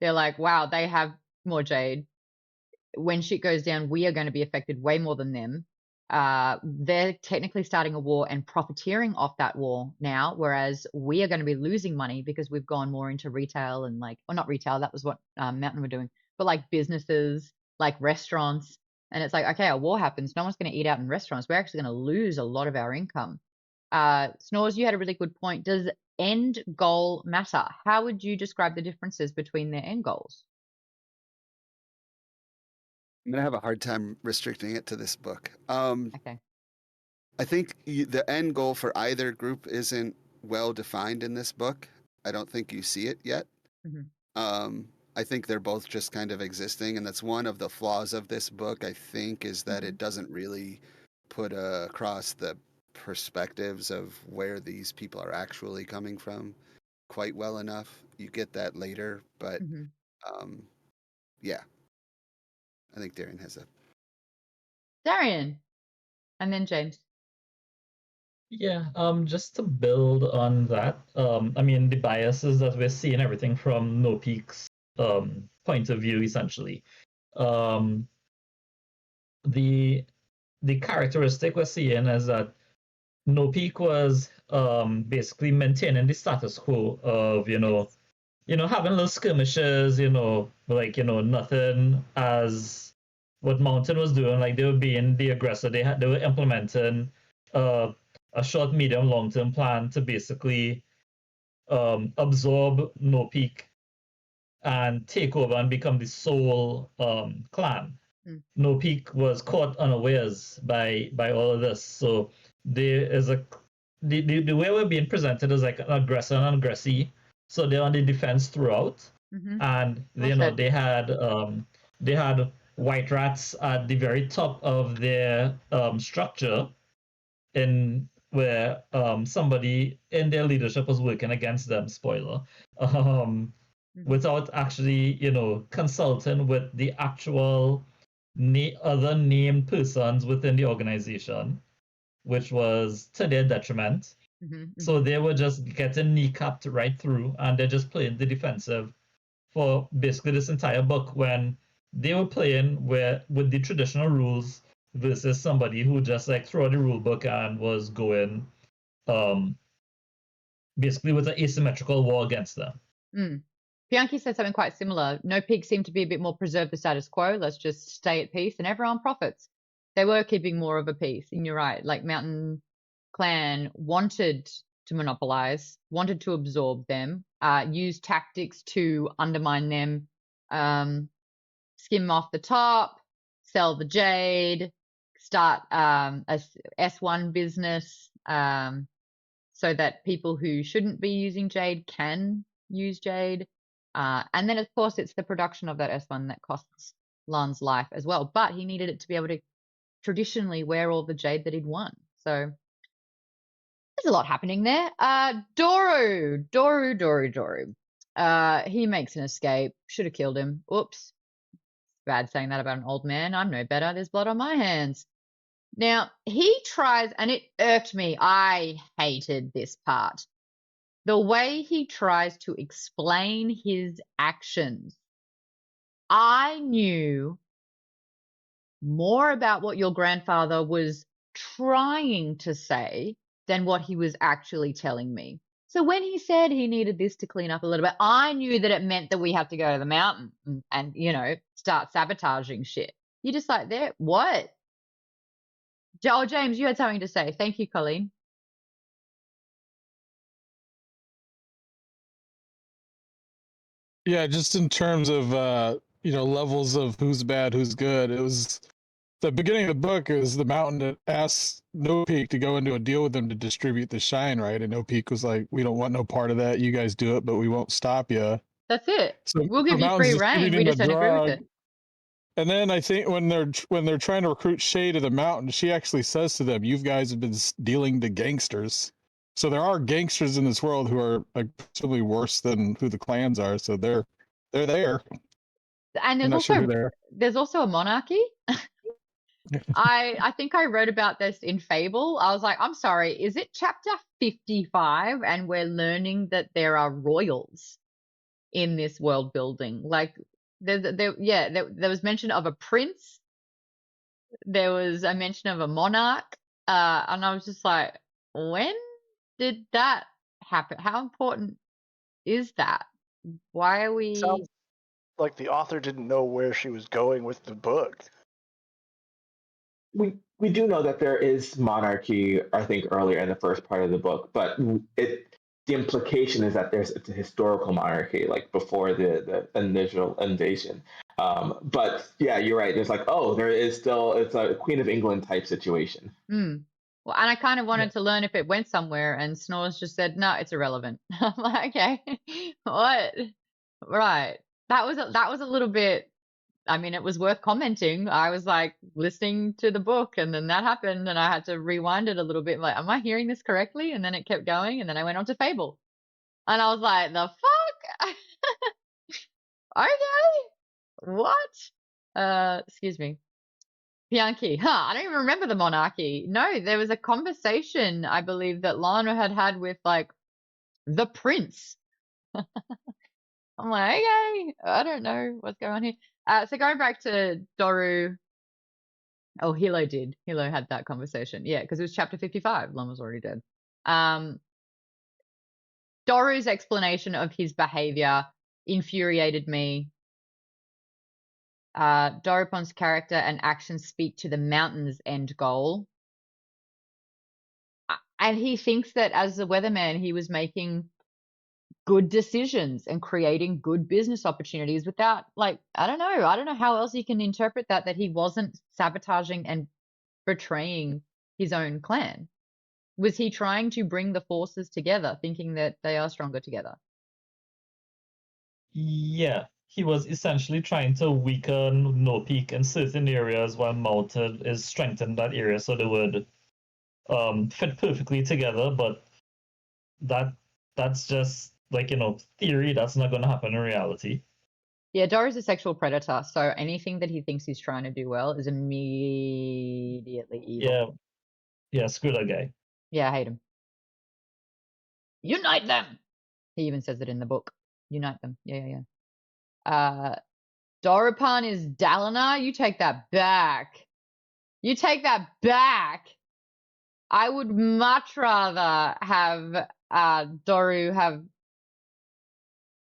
They're like, wow, they have more Jade. When shit goes down, we are going to be affected way more than them. They're technically starting a war and profiteering off that war now, whereas we are going to be losing money because we've gone more into retail and not retail, that was what Mountain were doing, but like businesses, like restaurants. And it's like, okay, a war happens, no one's going to eat out in restaurants. We're actually going to lose a lot of our income. Snores, you had a really good point. Does end goal matter? How would you describe the differences between their end goals? I'm gonna have a hard time restricting it to this book. Okay. I think the end goal for either group isn't well defined in this book. I don't think you see it yet. Mm-hmm. I think they're both just kind of existing, and that's one of the flaws of this book, I think, is that it doesn't really put across the perspectives of where these people are actually coming from quite well enough. You get that later, but yeah, I think Darian has a. Darian, and then James. Yeah, just to build on that, I mean, the biases that we're seeing, everything from No Peak's point of view, essentially. The characteristic we're seeing is that No Peak was basically maintaining the status quo of, having little skirmishes, nothing as what Mountain was doing, like they were being the aggressor. They were implementing a short, medium, long-term plan to basically absorb No Peak and take over and become the sole clan. No Peak was caught unawares by all of this. So there is the way we're being presented is like an aggressor and an aggressee. So they're on the defense throughout, and they had white rats at the very top of their structure, in where somebody in their leadership was working against them. Spoiler. Without actually, consulting with the actual other named persons within the organization, which was to their detriment. So they were just getting kneecapped right through, and they're just playing the defensive for basically this entire book, when they were playing with the traditional rules versus somebody who just like threw out the rule book and was going basically with an asymmetrical war against them. Bianchi said something quite similar. No Peak seemed to be a bit more preserve the status quo. Let's just stay at peace and everyone profits. They were keeping more of a peace. And you're right. Like Mountain Clan wanted to monopolize, wanted to absorb them, use tactics to undermine them, skim off the top, sell the Jade, start a S1 business, so that people who shouldn't be using Jade can use Jade. And then, of course, it's the production of that S1 that costs Lan's life as well. But he needed it to be able to traditionally wear all the Jade that he'd won. So there's a lot happening there. Doru. He makes an escape. Should have killed him. Oops. Bad saying that about an old man. I'm no better. There's blood on my hands. Now, he tries, and it irked me. I hated this part. The way he tries to explain his actions. I knew more about what your grandfather was trying to say than what he was actually telling me. So when he said he needed this to clean up a little bit, I knew that it meant that we have to go to the mountain and start sabotaging shit. You're just like, there, what? Oh, James, you had something to say. Thank you, Colleen. Yeah, just in terms of levels of who's bad, who's good. It was the beginning of the book is the Mountain that asks No Peak to go into a deal with them to distribute the shine, right? And No Peak was like, "We don't want no part of that. You guys do it, but we won't stop you." That's it. So We'll give you free reign. We just don't agree with it. And then I think when they're trying to recruit Shay to the Mountain, she actually says to them, "You guys have been dealing to gangsters." So there are gangsters in this world who are like possibly worse than who the clans are. So they're there. And there's also a monarchy. I think I wrote about this in Fable. I was like, I'm sorry, is it chapter 55 and we're learning that there are royals in this world building? Like there was mention of a prince. There was a mention of a monarch. And I was just like, when did that happen? How important is that? Why are we... Sounds like the author didn't know where she was going with the book. We do know that there is monarchy, I think, earlier in the first part of the book, but the implication is that it's a historical monarchy, like before the initial invasion. But yeah, you're right. There's like, there is still, it's a Queen of England type situation. Well, and I kind of wanted to learn if it went somewhere, and Snores just said, no, it's irrelevant. I'm like, okay, what? Right. that was a little bit. I mean, it was worth commenting. I was like listening to the book, and then that happened, and I had to rewind it a little bit. Like, am I hearing this correctly? And then it kept going, and then I went on to Fable, and I was like, the fuck? Okay, what? Excuse me. Bianchi. I don't even remember the monarchy. No, there was a conversation, I believe, that Lana had with like the prince. I'm like, okay, I don't know what's going on here. So going back to Doru. Oh, Hilo did. Hilo had that conversation. Yeah, because it was chapter 55. Lon was already dead. Doru's explanation of his behavior infuriated me. Dorupon's character and actions speak to the mountain's end goal. And he thinks that as a weatherman, he was making good decisions and creating good business opportunities without, like, I don't know how else you can interpret that he wasn't sabotaging and betraying his own clan. Was he trying to bring the forces together, thinking that they are stronger together? Yeah, he was essentially trying to weaken No Peak in certain areas while Maude is strengthened that area so they would fit perfectly together, but that's just like, theory. That's not going to happen in reality. Yeah, Doru's a sexual predator, so anything that he thinks he's trying to do well is immediately evil. Yeah, screw that guy. Yeah, I hate him. Unite them! He even says it in the book. Unite them. Yeah. Dorupon is Dalinar. You take that back. You take that back. I would much rather have Doru have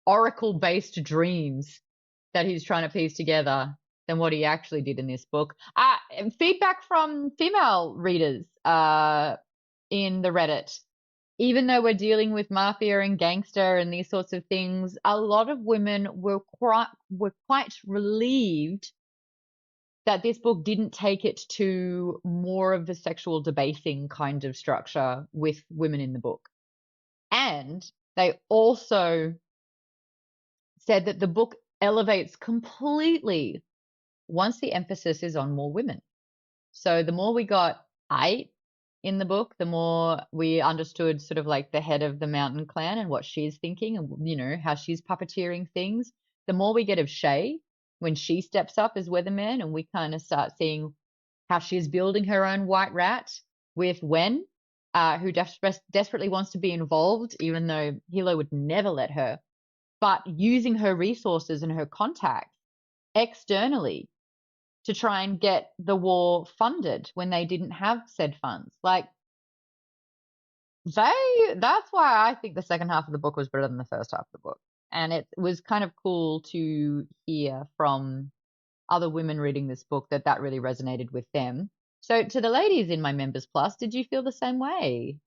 oracle-based dreams that he's trying to piece together than what he actually did in this book. Feedback from female readers in the Reddit. Even though we're dealing with mafia and gangster and these sorts of things, a lot of women were quite relieved that this book didn't take it to more of a sexual debasing kind of structure with women in the book. And they also said that the book elevates completely once the emphasis is on more women. So the more we got Ait in the book, the more we understood sort of like the head of the mountain clan and what she's thinking and, how she's puppeteering things. The more we get of Shay when she steps up as weatherman, and we kind of start seeing how she's building her own white rat with Wen, who desperately wants to be involved, even though Hilo would never let her, but using her resources and her contacts externally to try and get the war funded when they didn't have said funds. Like, that's why I think the second half of the book was better than the first half of the book. And it was kind of cool to hear from other women reading this book that really resonated with them. So to the ladies in my Members Plus, did you feel the same way?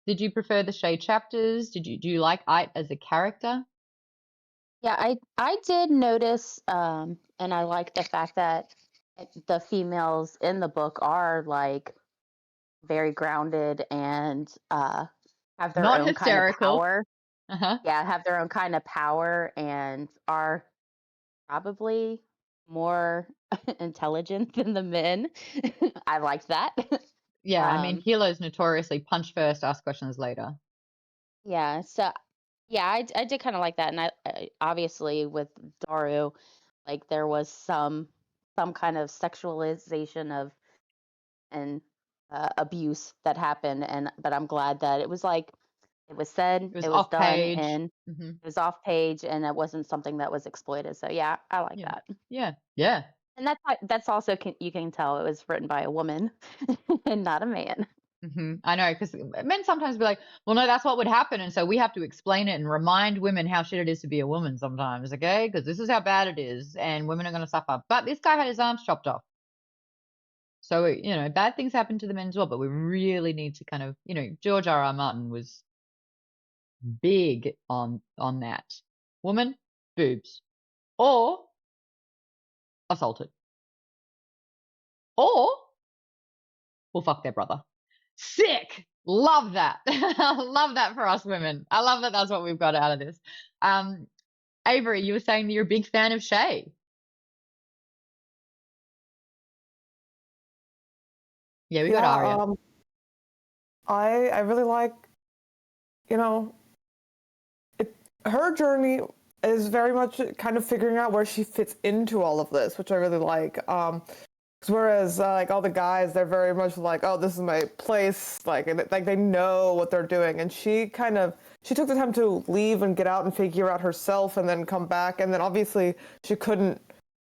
Did you prefer the Shay chapters? Do you like Ait as a character? Yeah, I did notice, and I like the fact that the females in the book are like very grounded and have their Not own kind of hysterical. power. Uh-huh. Yeah, have their own kind of power and are probably more intelligent than the men. I like that. Yeah, I mean, Hilo's notoriously punch first, ask questions later. Yeah, so yeah, I did kind of like that, and I obviously with Daru, like there was some kind of sexualization of and abuse that happened, but I'm glad that it was like it was said, It was it was off done, page. and Mm-hmm. it was off page, and it wasn't something that was exploited. So yeah, I like that. Yeah. And that's also you can tell it was written by a woman and not a man. Mm-hmm. I know, because men sometimes be like, well, no, that's what would happen. And so we have to explain it and remind women how shit it is to be a woman sometimes, okay? Because this is how bad it is, and women are going to suffer. But this guy had his arms chopped off. So, bad things happen to the men as well, but we really need to kind of, George R.R. Martin was big on that. Woman, boobs. Or assaulted. Or we'll fuck their brother. Sick! Love that. Love that for us women. I love that that's what we've got out of this. Avery, you were saying that you're a big fan of Shay. Yeah, we got Arya. I really like, you know, her journey is very much kind of figuring out where she fits into all of this, which I really like. Whereas like all the guys, they're very much like, oh, this is my place, like they know what they're doing, and she took the time to leave and get out and figure out herself, and then come back, and then obviously she couldn't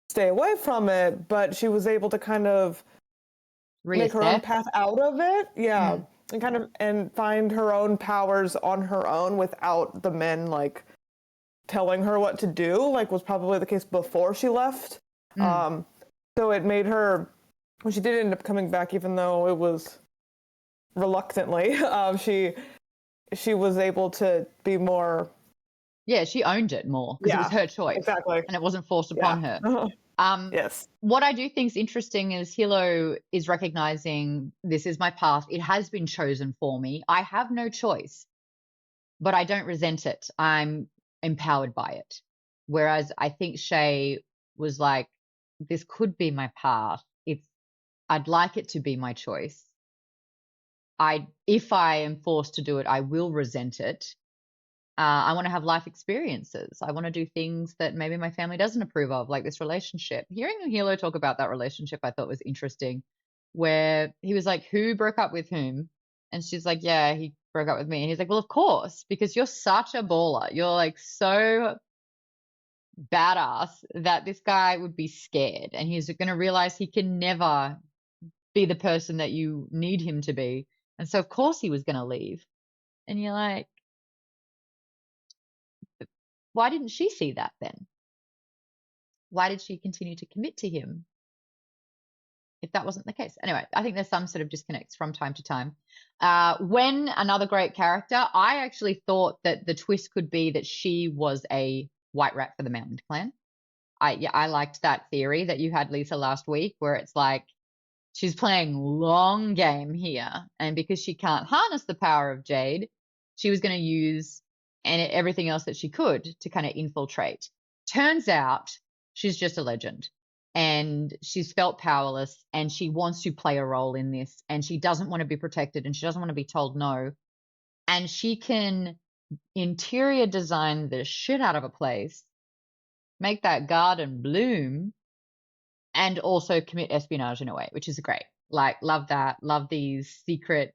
stay away from it, but she was able to kind of make her own path out of it, and kind of and find her own powers on her own without the men like telling her what to do, like was probably the case before she left. So it made her, when she did end up coming back, even though it was reluctantly, she was able to be more. Yeah, she owned it more because it was her choice, exactly, and it wasn't forced upon her. Yes. What I do think is interesting is Hilo is recognizing this is my path. It has been chosen for me. I have no choice, but I don't resent it. I'm empowered by it. Whereas I think Shay was like, this could be my path. I'd like it to be my choice. If I am forced to do it, I will resent it. I want to have life experiences. I want to do things that maybe my family doesn't approve of, like this relationship. Hearing Hilo talk about that relationship, I thought was interesting, where he was like, who broke up with whom? And she's like, yeah, he broke up with me. And he's like, well, of course, because you're such a baller. You're like so badass that this guy would be scared, and he's going to realize he can never be the person that you need him to be. And so of course he was going to leave. And you're like, why didn't she see that then? Why did she continue to commit to him if that wasn't the case? Anyway, I think there's some sort of disconnects from time to time. When another great character, I actually thought that the twist could be that she was a white rat for the Mountain Clan. I liked that theory that you had, Lisa, last week, where it's like she's playing long game here, and because she can't harness the power of Jade, she was going to use everything else that she could to kind of infiltrate. Turns out she's just a legend, and she's felt powerless, and she wants to play a role in this, and she doesn't want to be protected, and she doesn't want to be told no, and she can interior design the shit out of a place, make that garden bloom, and also commit espionage in a way, which is great. Like, love that. Love these secret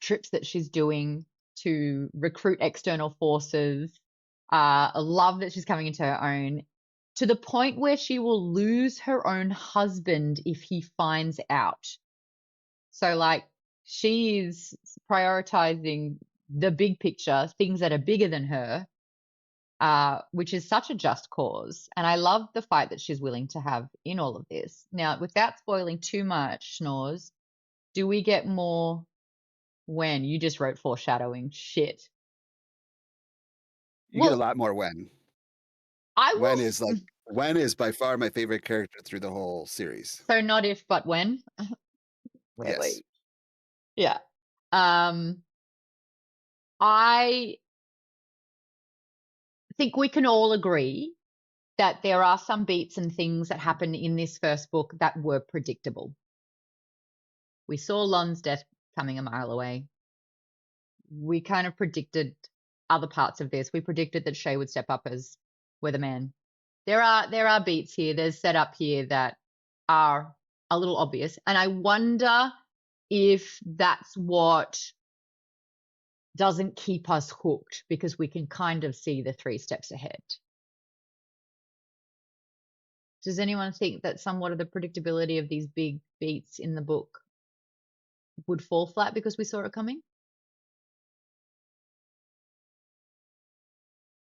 trips that she's doing to recruit external forces. I love that she's coming into her own, to the point where she will lose her own husband if he finds out. So, like, she is prioritizing the big picture, things that are bigger than her, which is such a just cause. And I love the fight that she's willing to have in all of this. Now, without spoiling too much, Schnorrs, do we get more when? You just wrote foreshadowing. Shit. You get a lot more when. When is by far my favorite character through the whole series. So not if, but when? Yes. Yeah. I think we can all agree that there are some beats and things that happen in this first book that were predictable. We saw Lon's death coming a mile away. We kind of predicted other parts of this. We predicted that Shay would step up as weatherman. There are beats here, there's setup here that are a little obvious. And I wonder if that's what doesn't keep us hooked, because we can kind of see the 3 steps ahead. Does anyone think that somewhat of the predictability of these big beats in the book would fall flat because we saw it coming?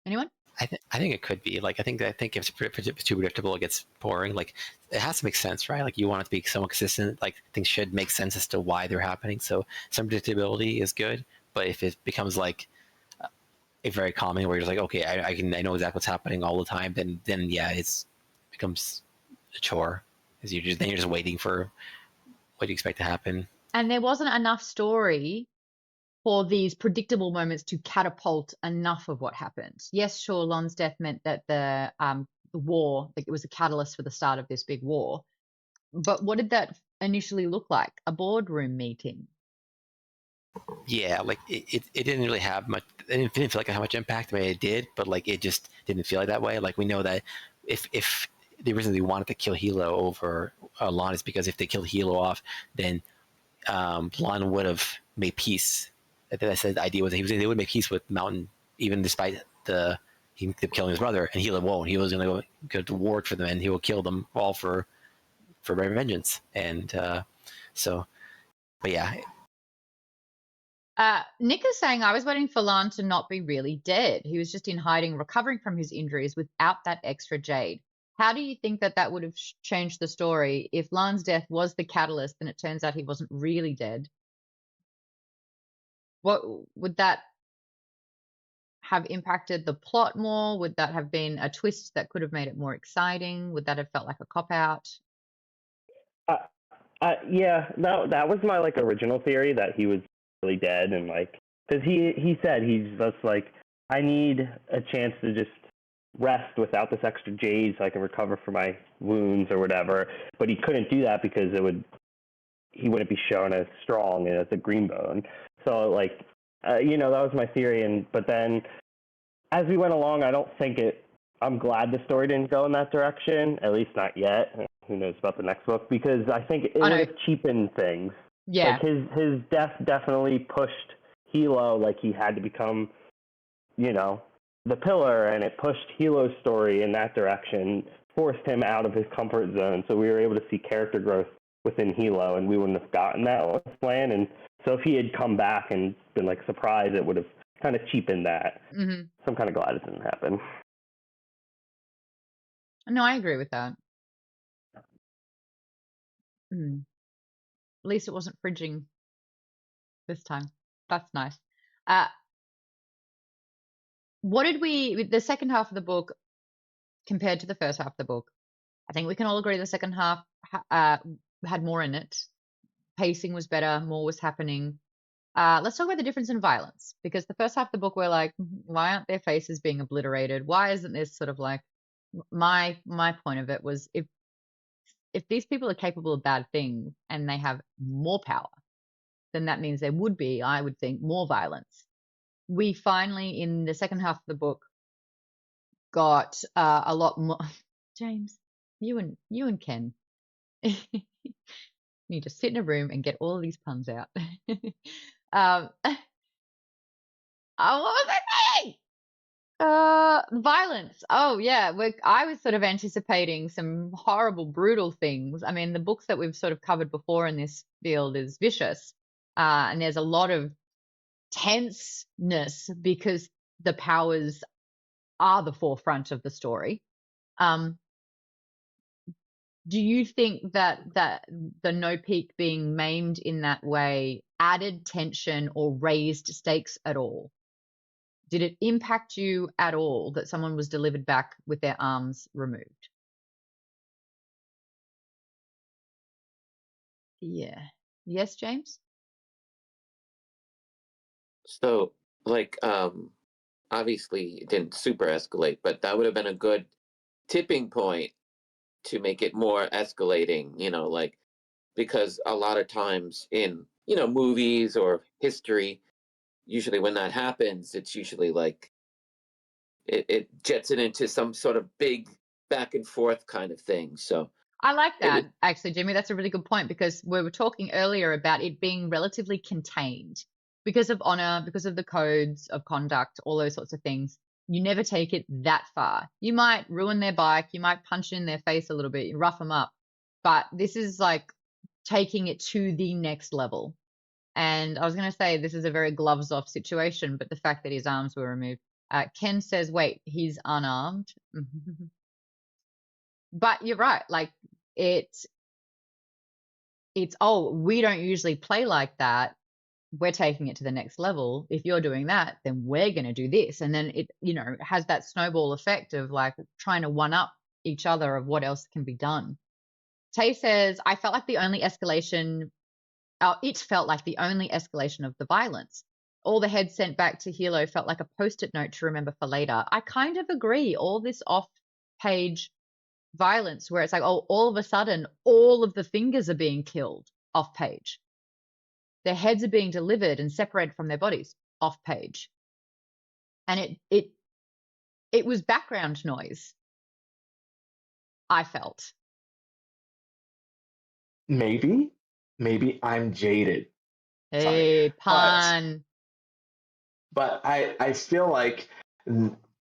Anyone? I think it could be. Like, I think if it's too predictable, it gets boring. Like, it has to make sense, right? Like, you want it to be somewhat consistent. Like, things should make sense as to why they're happening. So some predictability is good. But if it becomes like a very common, where you're just like, okay, I know exactly what's happening all the time, then yeah, it becomes a chore. Because you're just waiting for what you expect to happen. And there wasn't enough story for these predictable moments to catapult enough of what happened. Yes, sure, Lon's death meant that the war, like it was a catalyst for the start of this big war. But what did that initially look like? A boardroom meeting. Yeah, like it didn't really have much. It didn't feel like it had much impact. I mean, it did, but like it just didn't feel like that way. Like we know that if the reason they wanted to kill Hilo over Lon is because if they killed Hilo off, then Lon would have made peace. I think I said the idea was that they would make peace with Mountain, even despite them killing his brother, and Hilo won't. He was going to go to war for them, and he will kill them all for vengeance. And so, but yeah. Nick is saying, I was waiting for Lon to not be really dead. He was just in hiding, recovering from his injuries without that extra Jade. How do you think that would have changed the story if Lon's death was the catalyst and it turns out he wasn't really dead? What would that have impacted the plot more? Would that have been a twist that could have made it more exciting? Would that have felt like a cop-out? Yeah, that was my like original theory, that he was really dead, and like, because he said he's just like, I need a chance to just rest without this extra Jade so I can recover from my wounds or whatever. But he couldn't do that because he wouldn't be shown as strong and as a green bone. So like, that was my theory. But then as we went along, I'm glad the story didn't go in that direction, at least not yet. Who knows about the next book, because I think it would have cheapened things. Yeah. Like his death definitely pushed Hilo, like he had to become, the pillar, and it pushed Hilo's story in that direction, forced him out of his comfort zone. So we were able to see character growth within Hilo, and we wouldn't have gotten that with Lan. And so if he had come back and been like surprised, it would have kind of cheapened that. Mm-hmm. So I'm kind of glad it didn't happen. No, I agree with that. At least it wasn't fridging this time. That's nice. What did the second half of the book compared to the first half of the book? I think we can all agree the second half had more in it. Pacing was better, more was happening. Let's talk about the difference in violence, because the first half of the book we're like, why aren't their faces being obliterated? Why isn't this sort of like, my point of it was, if these people are capable of bad things and they have more power, then that means there would be, I would think, more violence. We finally, in the second half of the book, got a lot more. James, you and Ken need to sit in a room and get all of these puns out. What was I saying? Violence. Oh yeah, I was sort of anticipating some horrible, brutal things. I mean, the books that we've sort of covered before in this field is vicious, and there's a lot of tenseness because the powers are the forefront of the story. Do you think that the No Peak being maimed in that way added tension or raised stakes at all? Did it impact you at all that someone was delivered back with their arms removed? Yeah. Yes, James? So, like, obviously it didn't super escalate, but that would have been a good tipping point to make it more escalating, like, because a lot of times in, movies or history, usually when that happens, it's usually like it jets it into some sort of big back and forth kind of thing. So I like that, actually, Jimmy. That's a really good point, because we were talking earlier about it being relatively contained because of honor, because of the codes of conduct, all those sorts of things. You never take it that far. You might ruin their bike, you might punch in their face a little bit, you rough them up, but this is like taking it to the next level. And I was going to say this is a very gloves off situation, but the fact that his arms were removed. Ken says, wait, he's unarmed. But you're right. Like it's, oh, we don't usually play like that. We're taking it to the next level. If you're doing that, then we're going to do this. And then it, has that snowball effect of like trying to one up each other of what else can be done. Tay says, I felt like the only escalation it felt like the only escalation of the violence. All the heads sent back to Hilo felt like a post-it note to remember for later. I kind of agree. All this off-page violence where it's like, oh, all of a sudden, all of the fingers are being killed off-page. Their heads are being delivered and separated from their bodies off-page. And it was background noise, I felt. Maybe I'm jaded. Hey, pun. But I feel like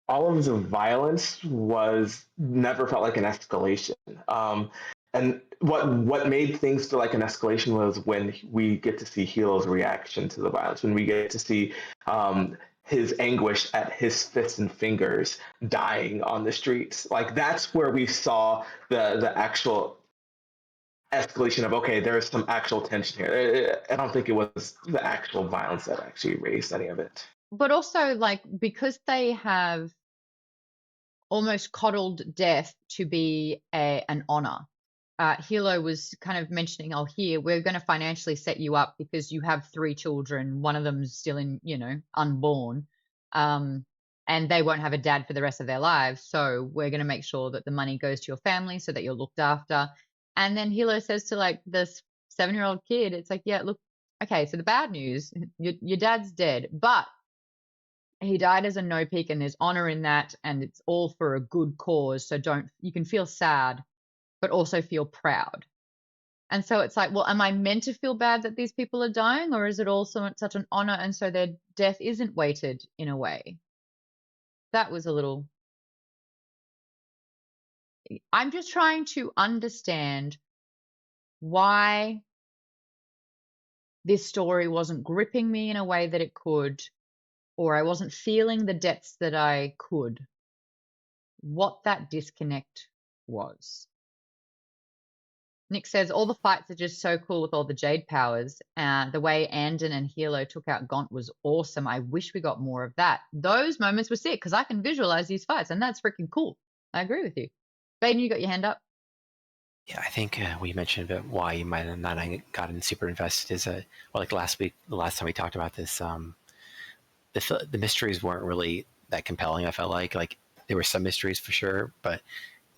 all of the violence was never felt like an escalation. And what made things feel like an escalation was when we get to see Hilo's reaction to the violence, when we get to see his anguish at his fists and fingers dying on the streets. Like that's where we saw the actual escalation of, okay, there's some actual tension here. I don't think it was the actual violence that actually raised any of it. But also, like, because they have almost coddled death to be an honor. Hilo was kind of mentioning, oh, here, we're going to financially set you up because you have 3 children. One of them's still unborn. And they won't have a dad for the rest of their lives. So we're going to make sure that the money goes to your family so that you're looked after. And then Hilo says to like this 7-year-old kid, it's like, yeah, look, okay, so the bad news, your dad's dead, but he died as a no-peak and there's honor in that and it's all for a good cause. So you can feel sad, but also feel proud. And so it's like, well, am I meant to feel bad that these people are dying, or is it also such an honor and so their death isn't weighted in a way? That was a little... I'm just trying to understand why this story wasn't gripping me in a way that it could, or I wasn't feeling the depths that I could. What that disconnect was. Nick says, all the fights are just so cool with all the Jade powers. The way Andon and Hilo took out Gaunt was awesome. I wish we got more of that. Those moments were sick because I can visualize these fights and that's freaking cool. I agree with you. Baden, you got your hand up? Yeah, I think we mentioned about why you might have not gotten super invested is like the last time we talked about this, the mysteries weren't really that compelling. I felt like there were some mysteries for sure, but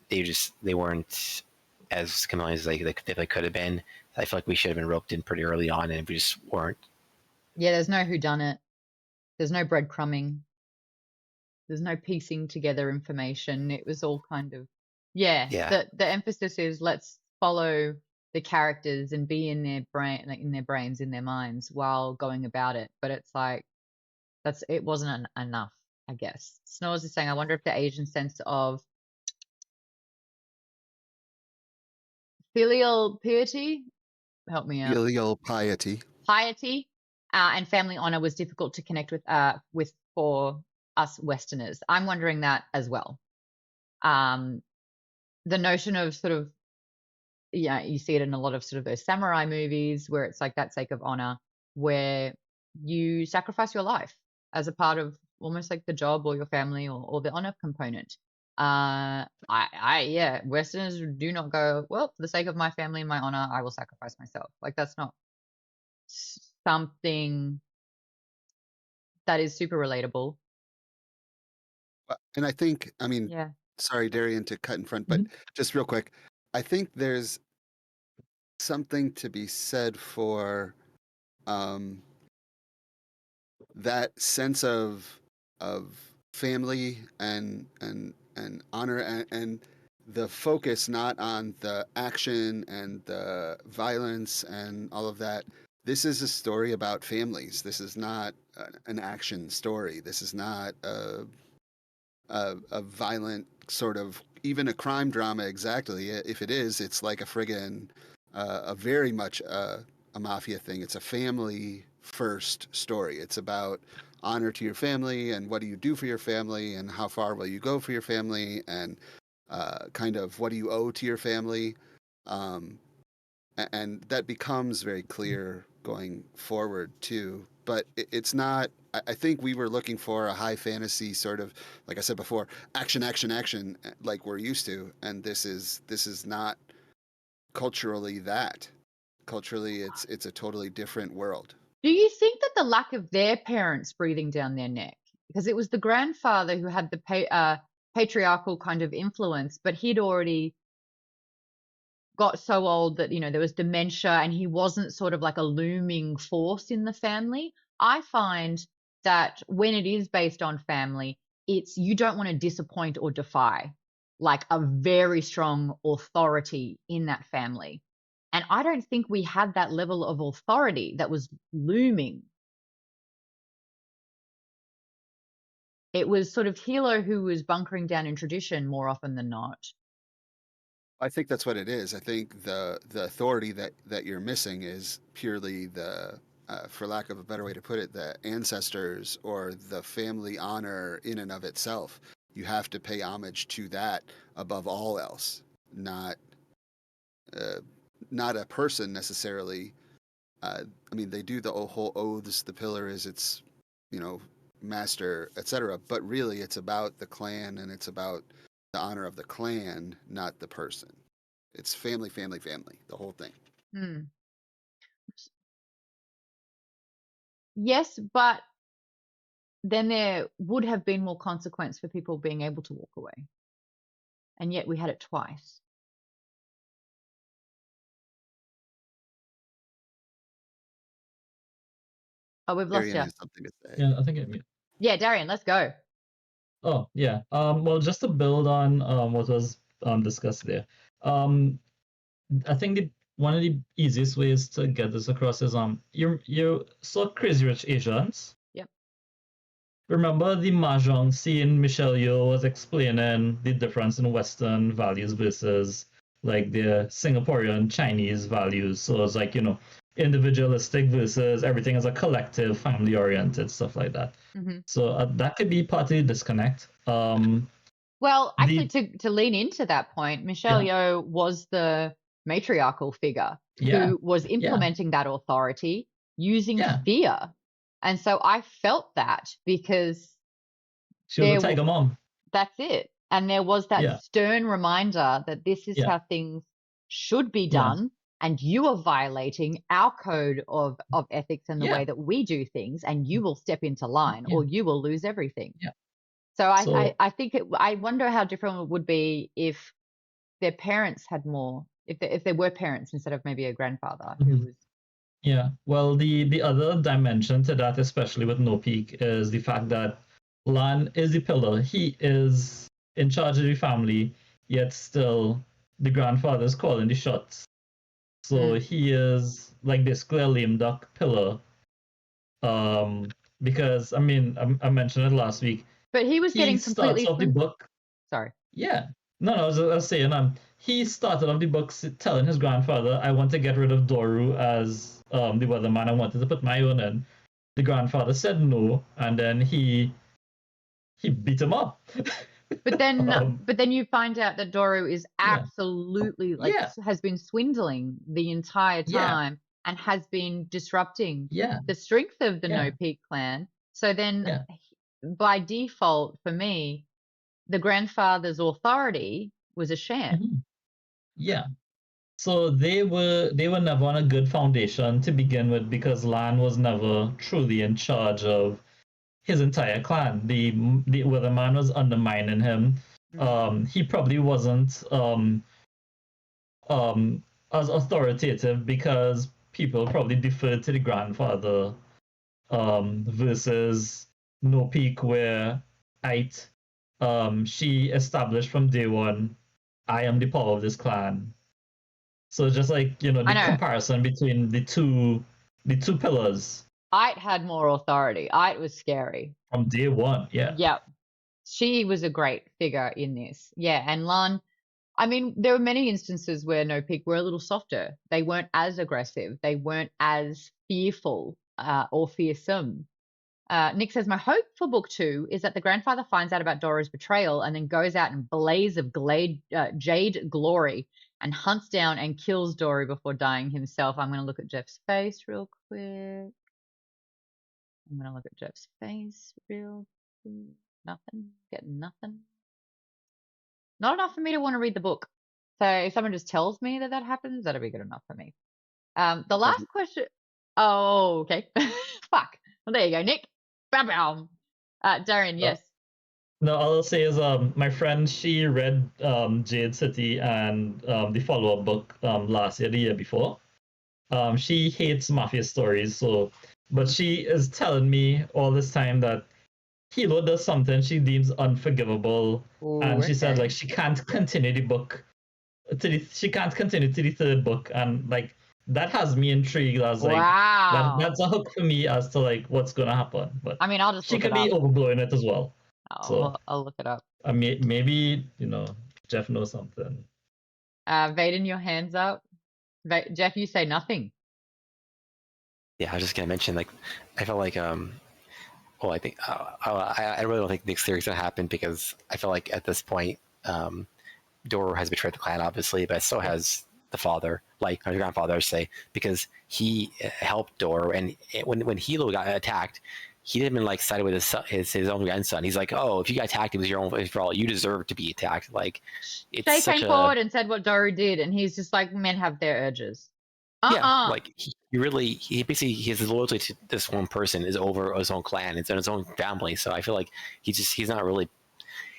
they weren't as compelling as they could have been. I feel like we should have been roped in pretty early on, and we just weren't. Yeah, there's no whodunit. There's no breadcrumbing. There's no piecing together information. It was all kind of The emphasis is let's follow the characters and be in their brains, in their minds while going about it. But it's like it wasn't enough, I guess. Snores is saying, I wonder if the Asian sense of filial piety, help me out. Filial piety. Piety and family honor was difficult to connect with for us Westerners. I'm wondering that as well. The notion of sort of, you see it in a lot of sort of those samurai movies where it's like that sake of honor, where you sacrifice your life as a part of almost like the job or your family or the honor component. Westerners do not go, well, for the sake of my family and my honor, I will sacrifice myself. Like that's not something that is super relatable. And I think, sorry, Darian, to cut in front, but just real quick, I think there's something to be said for that sense of family and honor and the focus not on the action and the violence and all of that. This is a story about families. This is not an action story. This is not a violent sort of, even a crime drama exactly. If it is, it's like a friggin' a very much a mafia thing. It's a family first story. It's about honor to your family and what do you do for your family and how far will you go for your family and kind of what do you owe to your family. And that becomes very clear going forward too. But it's not, I think we were looking for a high fantasy sort of, like I said before, action, like we're used to. And this is not culturally that. Culturally, it's a totally different world. Do you think that the lack of their parents breathing down their neck, because it was the grandfather who had the patriarchal kind of influence, but he'd already got so old that, there was dementia and he wasn't sort of like a looming force in the family. I find that when it is based on family, it's you don't want to disappoint or defy like a very strong authority in that family. And I don't think we had that level of authority that was looming. It was sort of Hilo who was bunkering down in tradition more often than not. I think that's what it is. I think the authority that you're missing is purely the, for lack of a better way to put it, the ancestors or the family honor in and of itself. You have to pay homage to that above all else, not a person necessarily. I mean, they do the whole oaths. The pillar is its, master, etc. But really, it's about the clan and it's about the honor of the clan, not the person. It's family, family, family, the whole thing. Yes, but then there would have been more consequence for people being able to walk away. And yet we had it twice. Oh, we've lost Darian you. has something to say. Yeah, I think it. Yeah, Darian, let's go. Oh, yeah. Well, just to build on what was discussed there. I think one of the easiest ways to get this across is you saw Crazy Rich Asians. Yep. Remember the mahjong scene? Michelle Yeoh was explaining the difference in Western values versus like the Singaporean Chinese values. So it's like individualistic versus everything as a collective, family oriented, stuff like that. Mm-hmm. So that could be part of the disconnect. Well, actually, to lean into that point, Michelle Yeoh was the matriarchal figure who was implementing that authority using fear. And so I felt that because she was a tiger mom. That's it. And there was that stern reminder that this is how things should be done. And you are violating our code of ethics and the way that we do things, and you will step into line or you will lose everything. So I think I wonder how different it would be if their parents had more, if there were parents instead of maybe a grandfather who was. Yeah. Well, the other dimension to that, especially with No Peak, is the fact that Lan is the pillar. He is in charge of the family, yet still the grandfather is calling the shots. So he is like basically a lame duck pillar. Because I mean, I mentioned it last week. But he was getting completely. Starts off the book. Sorry. Yeah. No, I was saying, he started off the book telling his grandfather, "I want to get rid of Doru as the weatherman. I wanted to put my own in." The grandfather said no, and then he beat him up. But then you find out that Doru is absolutely has been swindling the entire time and has been disrupting the strength of the No Peak clan. So then by default for me, the grandfather's authority was a sham. Mm-hmm. Yeah. So they were never on a good foundation to begin with because Lan was never truly in charge of his entire clan. The weatherman was undermining him. He probably wasn't as authoritative because people probably deferred to the grandfather versus No Peak, where she established from day one, I am the power of this clan. So just like the comparison between the two pillars. Ait had more authority. Ait was scary from day one. Yeah. Yep. She was a great figure in this. Yeah, and Lan. I mean, there were many instances where No Peak were a little softer. They weren't as aggressive. They weren't as fearful or fearsome. Nick says, my hope for book 2 is that the grandfather finds out about Dora's betrayal and then goes out in blaze of Jade glory and hunts down and kills Dory before dying himself. I'm going to look at Jeff's face real quick. Nothing. Getting nothing. Not enough for me to want to read the book. So if someone just tells me that happens, that'll be good enough for me. The last question. Oh, okay. Fuck. Well, there you go, Nick. Bam, bam. Darian, yes. No, all I'll say is my friend, she read Jade City and the follow-up book last year, the year before. She hates mafia stories, but she is telling me all this time that Hilo does something she deems unforgivable, and she said like she can't continue the book she can't continue to the third book, and like that has me intrigued as like that's a hook for me as to like what's gonna happen. But I mean, I'll just she look could it be up. overblowing it as well. I'll look it up. Maybe Jeff knows something. Vaden, your hands up. Jeff, you say nothing. Yeah, I was just gonna mention like I felt like I think I really don't think Nick's theory is gonna happen because I feel like at this point Dor has betrayed the clan, obviously, but so has the father, like my grandfather, say, because he helped Dor, and when Hilo got attacked, he didn't even like sided with his own grandson. He's like, oh, if you got attacked, it was your own fault. You deserve to be attacked. Like, it's Jay such came forward and said what Dory did, and he's just like, men have their urges. Yeah, like he basically his loyalty to this one person is over his own clan, it's in his own family. So I feel like he's not really,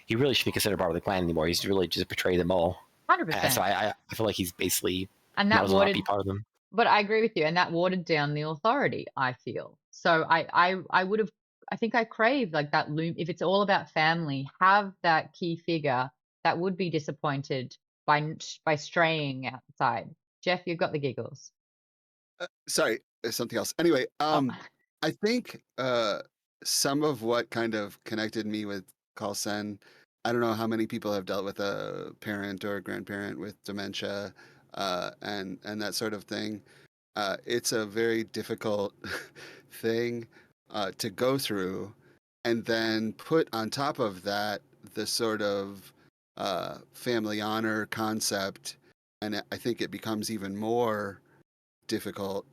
he really should be considered part of the clan anymore. He's really just betrayed them all. 100%. So I feel like he's basically and might that as well not be part of them. But I agree with you, and that watered down the authority, I feel. So I would have, I think I crave like that loom. If it's all about family, have that key figure that would be disappointed by straying outside. Jeff, you've got the giggles. Sorry, there's something else. Anyway, I think some of what kind of connected me with Carlsen, I don't know how many people have dealt with a parent or a grandparent with dementia and that sort of thing. It's a very difficult thing to go through, and then put on top of that the sort of family honor concept, and I think it becomes even more difficult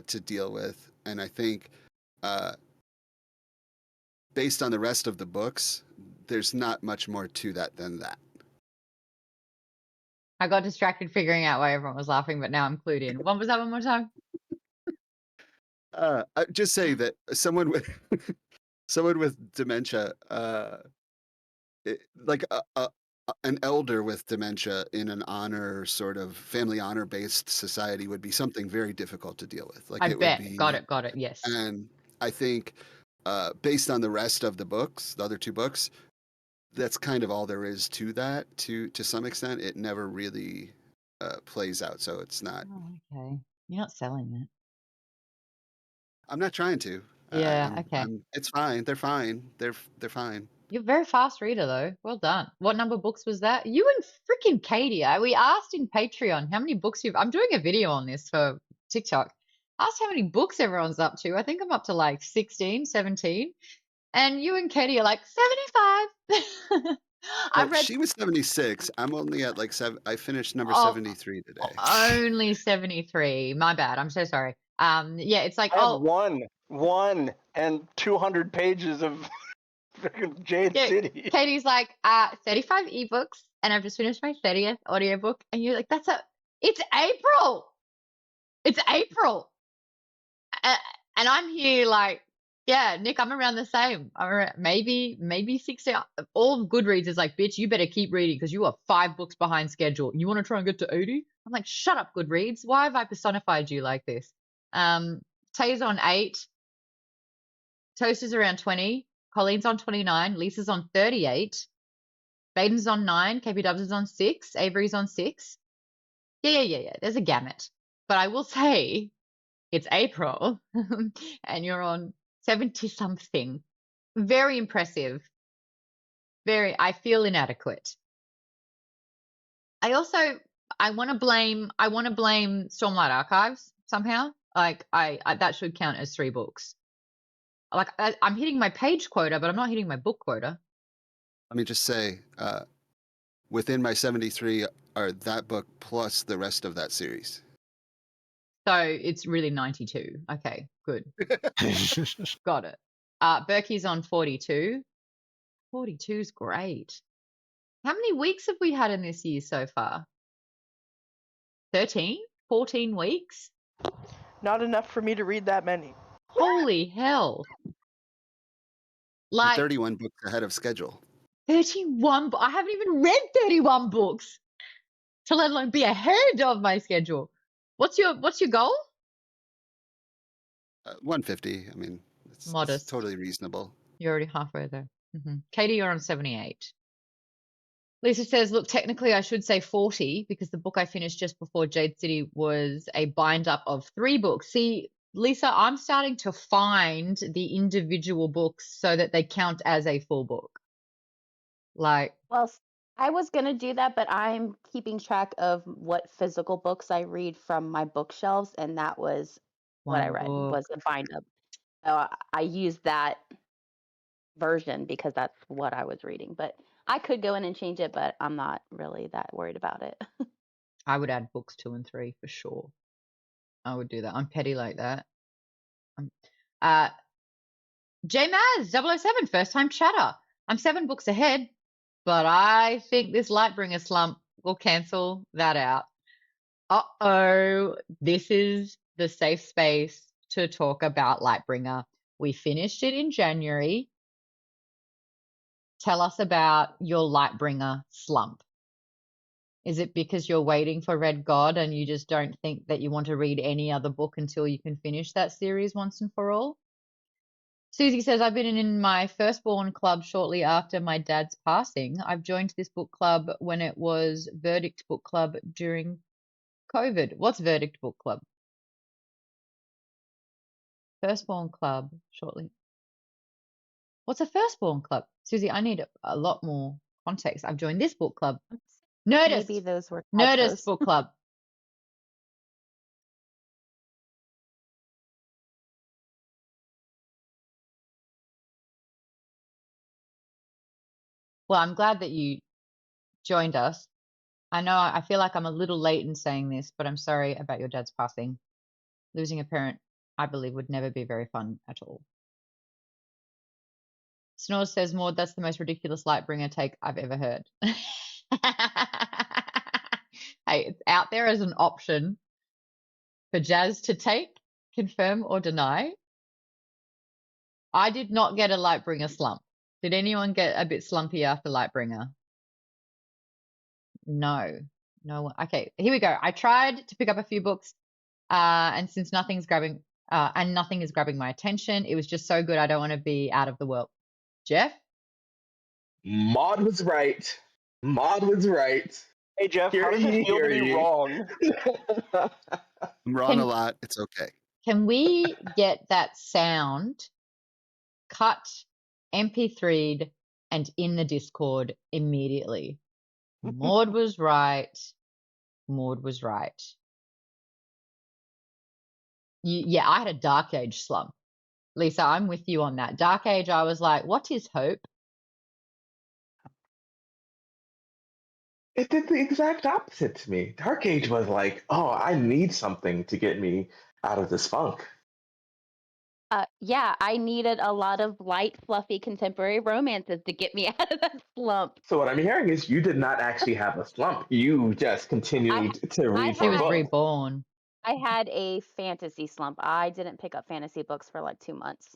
to deal with. And I think based on the rest of the books, there's not much more to that than that. I got distracted figuring out why everyone was laughing, but now I'm clued in. What was that one more time? I just say that someone with someone with dementia, like an elder with dementia in an honor sort of family honor based society would be something very difficult to deal with. Like I it bet. would be. Got it. Yes. And I think based on the rest of the books, the other two books, that's kind of all there is to that. To some extent, it never really plays out. So it's not. Oh, okay. You're not selling it. I'm not trying to. Yeah. Okay. It's fine. They're fine. They're fine. You're a very fast reader, though. Well done. What number books was that? You and freaking Katie. We asked in Patreon how many books you've. I'm doing a video on this for TikTok. Asked how many books everyone's up to. I think I'm up to like 16, 17. And you and Katie are like 75. She was 76. I'm only at like 7. I finished number 73 today. Only 73. My bad. I'm so sorry. Yeah, it's like I have one and 200 pages of freaking Jade City. Katie's like 35 ebooks, and I've just finished my 30th audiobook, and you're like, it's April. It's April. And I'm here like, yeah, Nick, I'm around the same. I'm around, maybe 60. All of Goodreads is like, bitch, you better keep reading because you are 5 books behind schedule. You want to try and get to 80? I'm like, shut up, Goodreads. Why have I personified you like this? Tay's on 8. Toast is around 20. Colleen's on 29. Lisa's on 38. Baden's on 9. KP Dubs is on 6. Avery's on 6. Yeah. There's a gamut. But I will say it's April and you're on 70 something. Very impressive. I feel inadequate. I want to blame Stormlight Archives somehow. Like I that should count as 3 books. Like I'm hitting my page quota, but I'm not hitting my book quota. Let me just say, within my 73 are that book plus the rest of that series. So it's really 92. Okay, good. Got it. Berkey's on 42. 42 is great. How many weeks have we had in this year so far? 13? 14 weeks? Not enough for me to read that many. Holy hell. You're Like 31 books ahead of schedule. 31. I haven't even read 31 books to let alone be ahead of my schedule. What's your goal? 150. I mean, it's Modest. totally reasonable. You're already halfway there. Katie, you're on 78. Lisa says, look, technically I should say 40 because the book I finished just before Jade City was a bind up of 3 books. See, Lisa, I'm starting to find the individual books so that they count as a full book. Like, Well, I was gonna do that, but I'm keeping track of what physical books I read from my bookshelves, and that was what I one read book. was a bind up. So I used that version because that's what I was reading. But I could go in and change it, but I'm not really that worried about it. I would add books 2 and 3 for sure. I would do that. I'm petty like that. JMaz 007, first time chatter. I'm 7 books ahead, but I think this Lightbringer slump will cancel that out. Uh-oh, this is the safe space to talk about Lightbringer. We finished it in January. Tell us about your Lightbringer slump. Is it because you're waiting for Red God and you just don't think that you want to read any other book until you can finish that series once and for all? Susie says, I've been in my firstborn club shortly after my dad's passing. I've joined this book club when it was Verdict Book Club during COVID. What's Verdict Book Club? Firstborn club shortly. What's a firstborn club? Susie, I need a lot more context. I've joined this book club. Nerdist. Maybe those were Nerdist typos. Book Club. Well, I'm glad that you joined us. I know I feel like I'm a little late in saying this, but I'm sorry about your dad's passing. Losing a parent, I believe, would never be very fun at all. Snores says, Maude, that's the most ridiculous Lightbringer take I've ever heard. Hey, it's out there as an option for Jazz to take, confirm, or deny. I did not get a Lightbringer slump. Did anyone get a bit slumpy after Lightbringer? No. No one. Okay, here we go. I tried to pick up a few books, and since nothing is grabbing my attention, it was just so good I don't want to be out of the world. Jeff? Maude was right. Maude was right. Hey Jeff, how does it feel to be wrong? I'm wrong a lot. It's okay. Can we get that sound cut, MP3'd, and in the Discord immediately? Maude was right. Maude was right. Yeah, I had a Dark Age slump. Lisa, I'm with you on that. Dark Age, I was like, what is hope? It did the exact opposite to me. Dark Age was like, oh, I need something to get me out of this funk. Yeah, I needed a lot of light, fluffy contemporary romances to get me out of that slump. So what I'm hearing is you did not actually have a slump. You just continued to read She your was book. reborn. I had a fantasy slump. I didn't pick up fantasy books for like 2 months.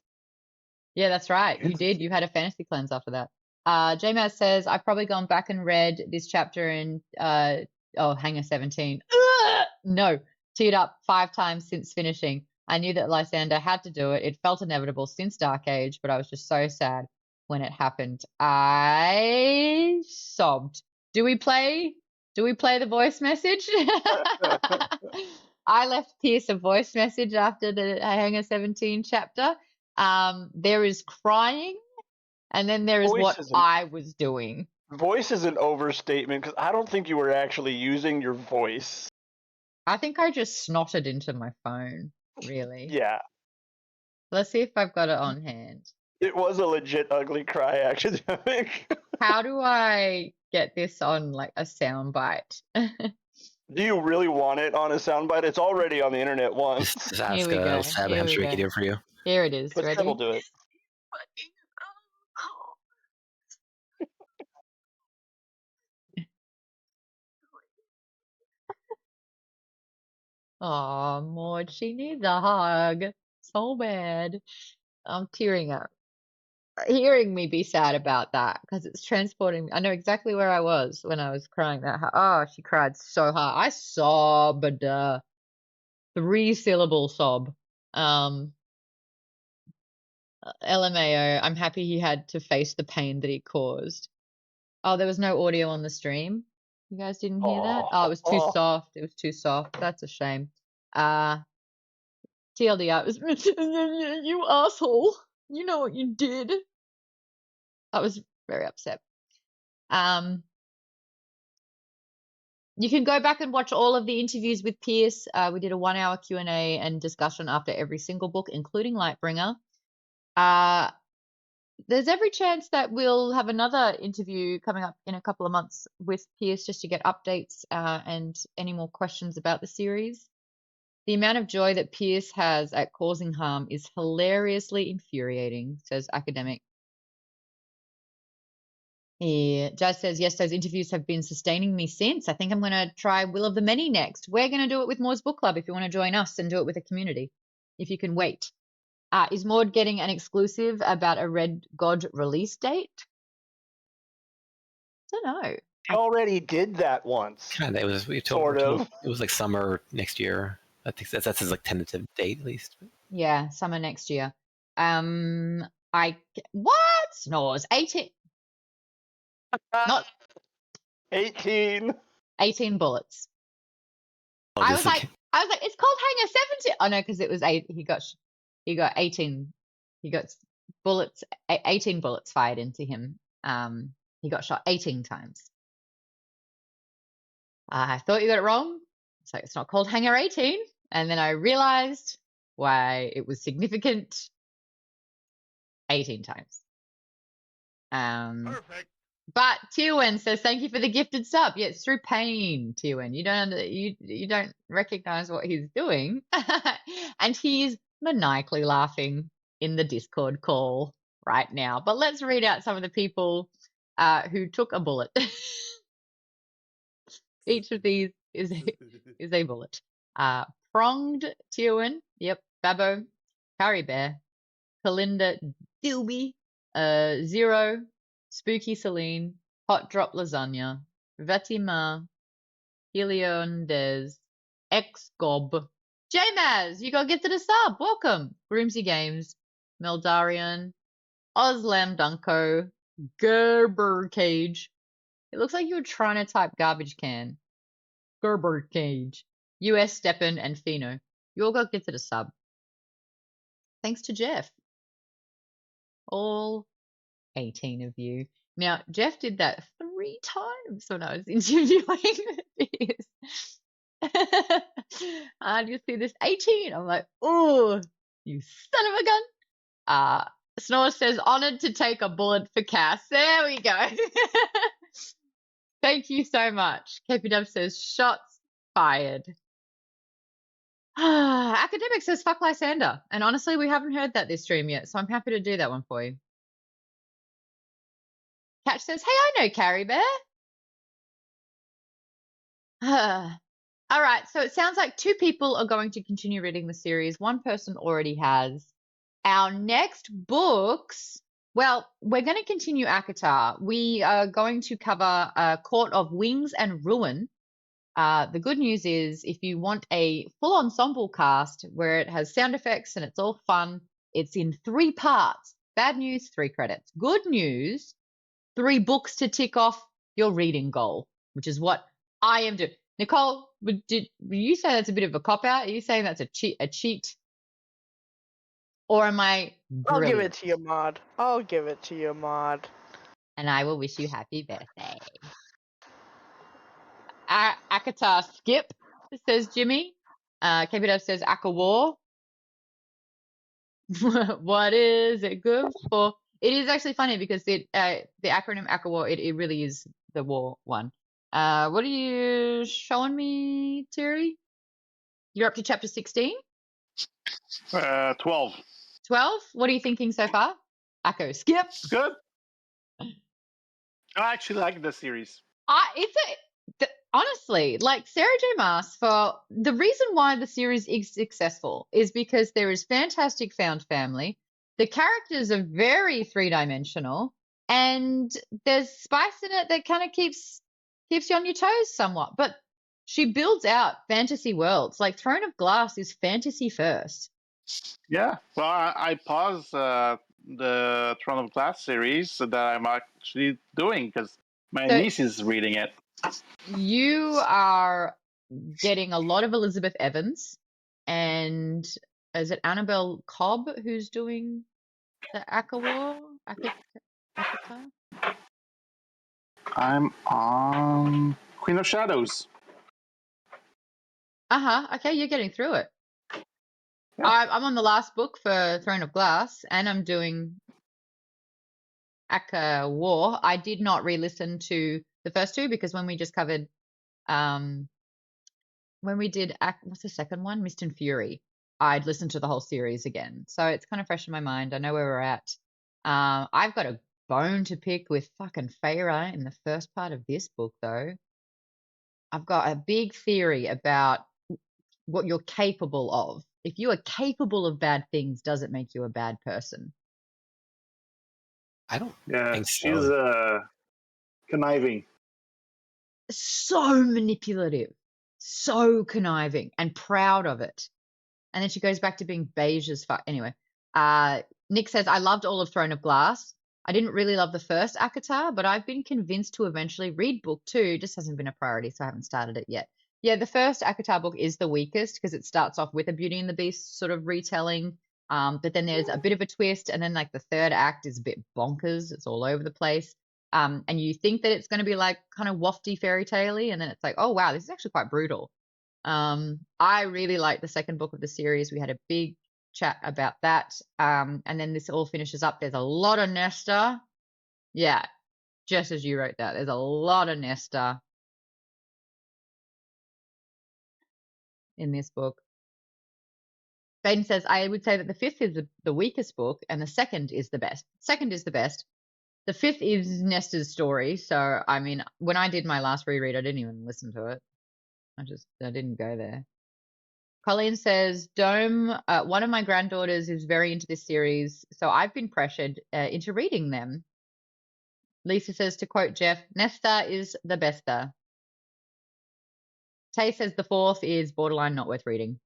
Yeah, that's right. You did. You had a fantasy cleanse after that. JMaz says, I've probably gone back and read this chapter in Hanger 17. No, teared up 5 times since finishing. I knew that Lysander had to do it. It felt inevitable since Dark Age, but I was just so sad when it happened. I sobbed. Do we play the voice message? I left Pierce a voice message after the Hanger 17 chapter. There is crying, and then there is what I was doing. Voice is an overstatement because I don't think you were actually using your voice. I think I just snotted into my phone, really. Yeah. Let's see if I've got it on hand. It was a legit ugly cry, actually, I think. How do I get this on, like, a soundbite? Do you really want it on a soundbite? It's already on the internet once. Just ask Sab. I'm sure we can do it for you. Here it is. But Ready? Seb will do it. Oh, Maude, she needs a hug so bad. I'm tearing up. Hearing me be sad about that because it's transporting me. I know exactly where I was when I was crying that. Oh, she cried so hard. I sobbed, 3-syllable sob. LMAO. I'm happy he had to face the pain that he caused. Oh, there was no audio on the stream. You guys didn't hear that? Oh, it was too soft. It was too soft. That's a shame. TLDR, it was you asshole. You know what you did. I was very upset. You can go back and watch all of the interviews with Pierce. We did a 1-hour Q&A and discussion after every single book, including Lightbringer. There's every chance that we'll have another interview coming up in a couple of months with Pierce just to get updates and any more questions about the series. The amount of joy that Pierce has at causing harm is hilariously infuriating, says Academic. Yeah, Jazz says, yes, those interviews have been sustaining me since. I think I'm going to try Will of the Many next. We're going to do it with Maude's Book Club if you want to join us and do it with a community, if you can wait. Is Maude getting an exclusive about a Red God release date? I don't know. I already did that once. Kind of. It was like summer next year. I think that's his like tentative date at least. Yeah, summer next year. What? Snores. 18. Not 18. 18 bullets. Oh, I was like, it's called Hanger 70. Oh no, because it was 8. He got 18. He got bullets. 18 bullets fired into him. He got shot 18 times. I thought you got it wrong. It's like, it's not called Hanger 18. And then I realized why it was significant 18 times. Perfect. But Tiowen says, thank you for the gifted sub. Yeah, it's through pain, Tiowen. You don't recognize what he's doing. And he's maniacally laughing in the Discord call right now. But let's read out some of the people who took a bullet. Each of these is a bullet. Pronged Tiowen, yep, Babbo, Carrie Bear, Kalinda Dilby, Zero, Spooky Celine, Hot Drop Lasagna, Vatima, Heliondez, X-Gob, J-Maz, you got gifted a sub, welcome, Groomsy Games, Meldarian, Oslam Dunko, Gerber Cage. It looks like you were trying to type garbage can. Gerber Cage, US Steppen, and Fino. You all got gifted a sub. Thanks to Jeff. All 18 of you. Now, Jeff did that 3 times when I was interviewing this. And you see this 18. I'm like, oh, you son of a gun. Snore says, honored to take a bullet for Cass. There we go. Thank you so much. KPW says, shots fired. Academic says, fuck Lysander. And honestly, we haven't heard that this stream yet, so I'm happy to do that one for you. Catch says, hey, I know Carrie Bear. All right, so it sounds like 2 people are going to continue reading the series. 1 person already has. Our next books, well, we're going to continue ACOTAR. We are going to cover Court of Wings and Ruin. The good news is if you want a full ensemble cast where it has sound effects and it's all fun, it's in 3 parts. Bad news, 3 credits. Good news, 3 books to tick off your reading goal, which is what I am doing. Nicole, would you say that's a bit of a cop-out? Are you saying that's a cheat? Or am I brilliant? I'll give it to you, Maude. I'll give it to you, Maude. And I will wish you happy birthday. ACOTAR skip, says Jimmy. KPW says Aka War. What is it good for? It is actually funny because the acronym Aka War, it really is the war one. What are you showing me, Terry? You're up to chapter 16? 12. 12? What are you thinking so far? Akko, skip. It's good. I actually like the series. honestly, like Sarah J. Maas, for the reason why the series is successful is because there is fantastic found family. The characters are very three-dimensional, and there's spice in it that kind of keeps you on your toes somewhat. But she builds out fantasy worlds. Like Throne of Glass is fantasy first. Yeah, well, I paused the Throne of Glass series that I'm actually doing because my So niece is reading it. you are getting a lot of Elizabeth Evans, and is it Annabelle Cobb who's doing the Akatar? I'm on Queen of Shadows. Okay, you're getting through it. Yeah. I'm on the last book for Throne of Glass, and I'm doing Aka War. I did not re-listen to the first two because when we just covered, when we did what's the second one, Mist and Fury, I'd listened to the whole series again, so it's kind of fresh in my mind. I know where we're at. I've got a bone to pick with fucking Feyre in the first part of this book, though. I've got a big theory about what you're capable of. If you are capable of bad things, does it make you a bad person? I don't Yeah, think she's so. conniving. So manipulative, so conniving, and proud of it. And then she goes back to beige as fuck. Anyway, Nick says, I loved all of Throne of Glass. I didn't really love the first Akatar, but I've been convinced to eventually read book 2. Just hasn't been a priority, so I haven't started it yet. Yeah, the first Akatar book is the weakest because it starts off with a Beauty and the Beast sort of retelling. But then there's a bit of a twist, and then like the third act is a bit bonkers. It's all over the place. And you think that it's going to be like kind of wafty fairy tale-y, and then it's like, oh wow, this is actually quite brutal. I really like the second book of the series. We had a big chat about that. And then this all finishes up. There's a lot of Nesta. Yeah, just as you wrote that. There's a lot of Nesta in this book. Baden says, I would say that the fifth is the weakest book and the second is the best. Second is the best. The fifth is Nesta's story. So, I mean, when I did my last reread, I didn't even listen to it. I didn't go there. Colleen says, Dome, one of my granddaughters is very into this series, so I've been pressured into reading them. Lisa says, to quote Jeff, Nesta is the besta. Tay says the fourth is borderline not worth reading.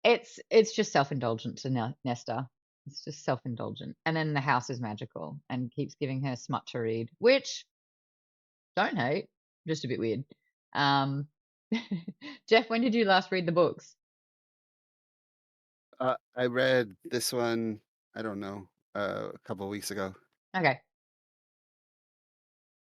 It's just self-indulgent to Nesta. It's just self-indulgent. And then the house is magical and keeps giving her smut to read, which don't hate, just a bit weird. Jeff, when did you last read the books? I read this one, I don't know, a couple of weeks ago. Okay.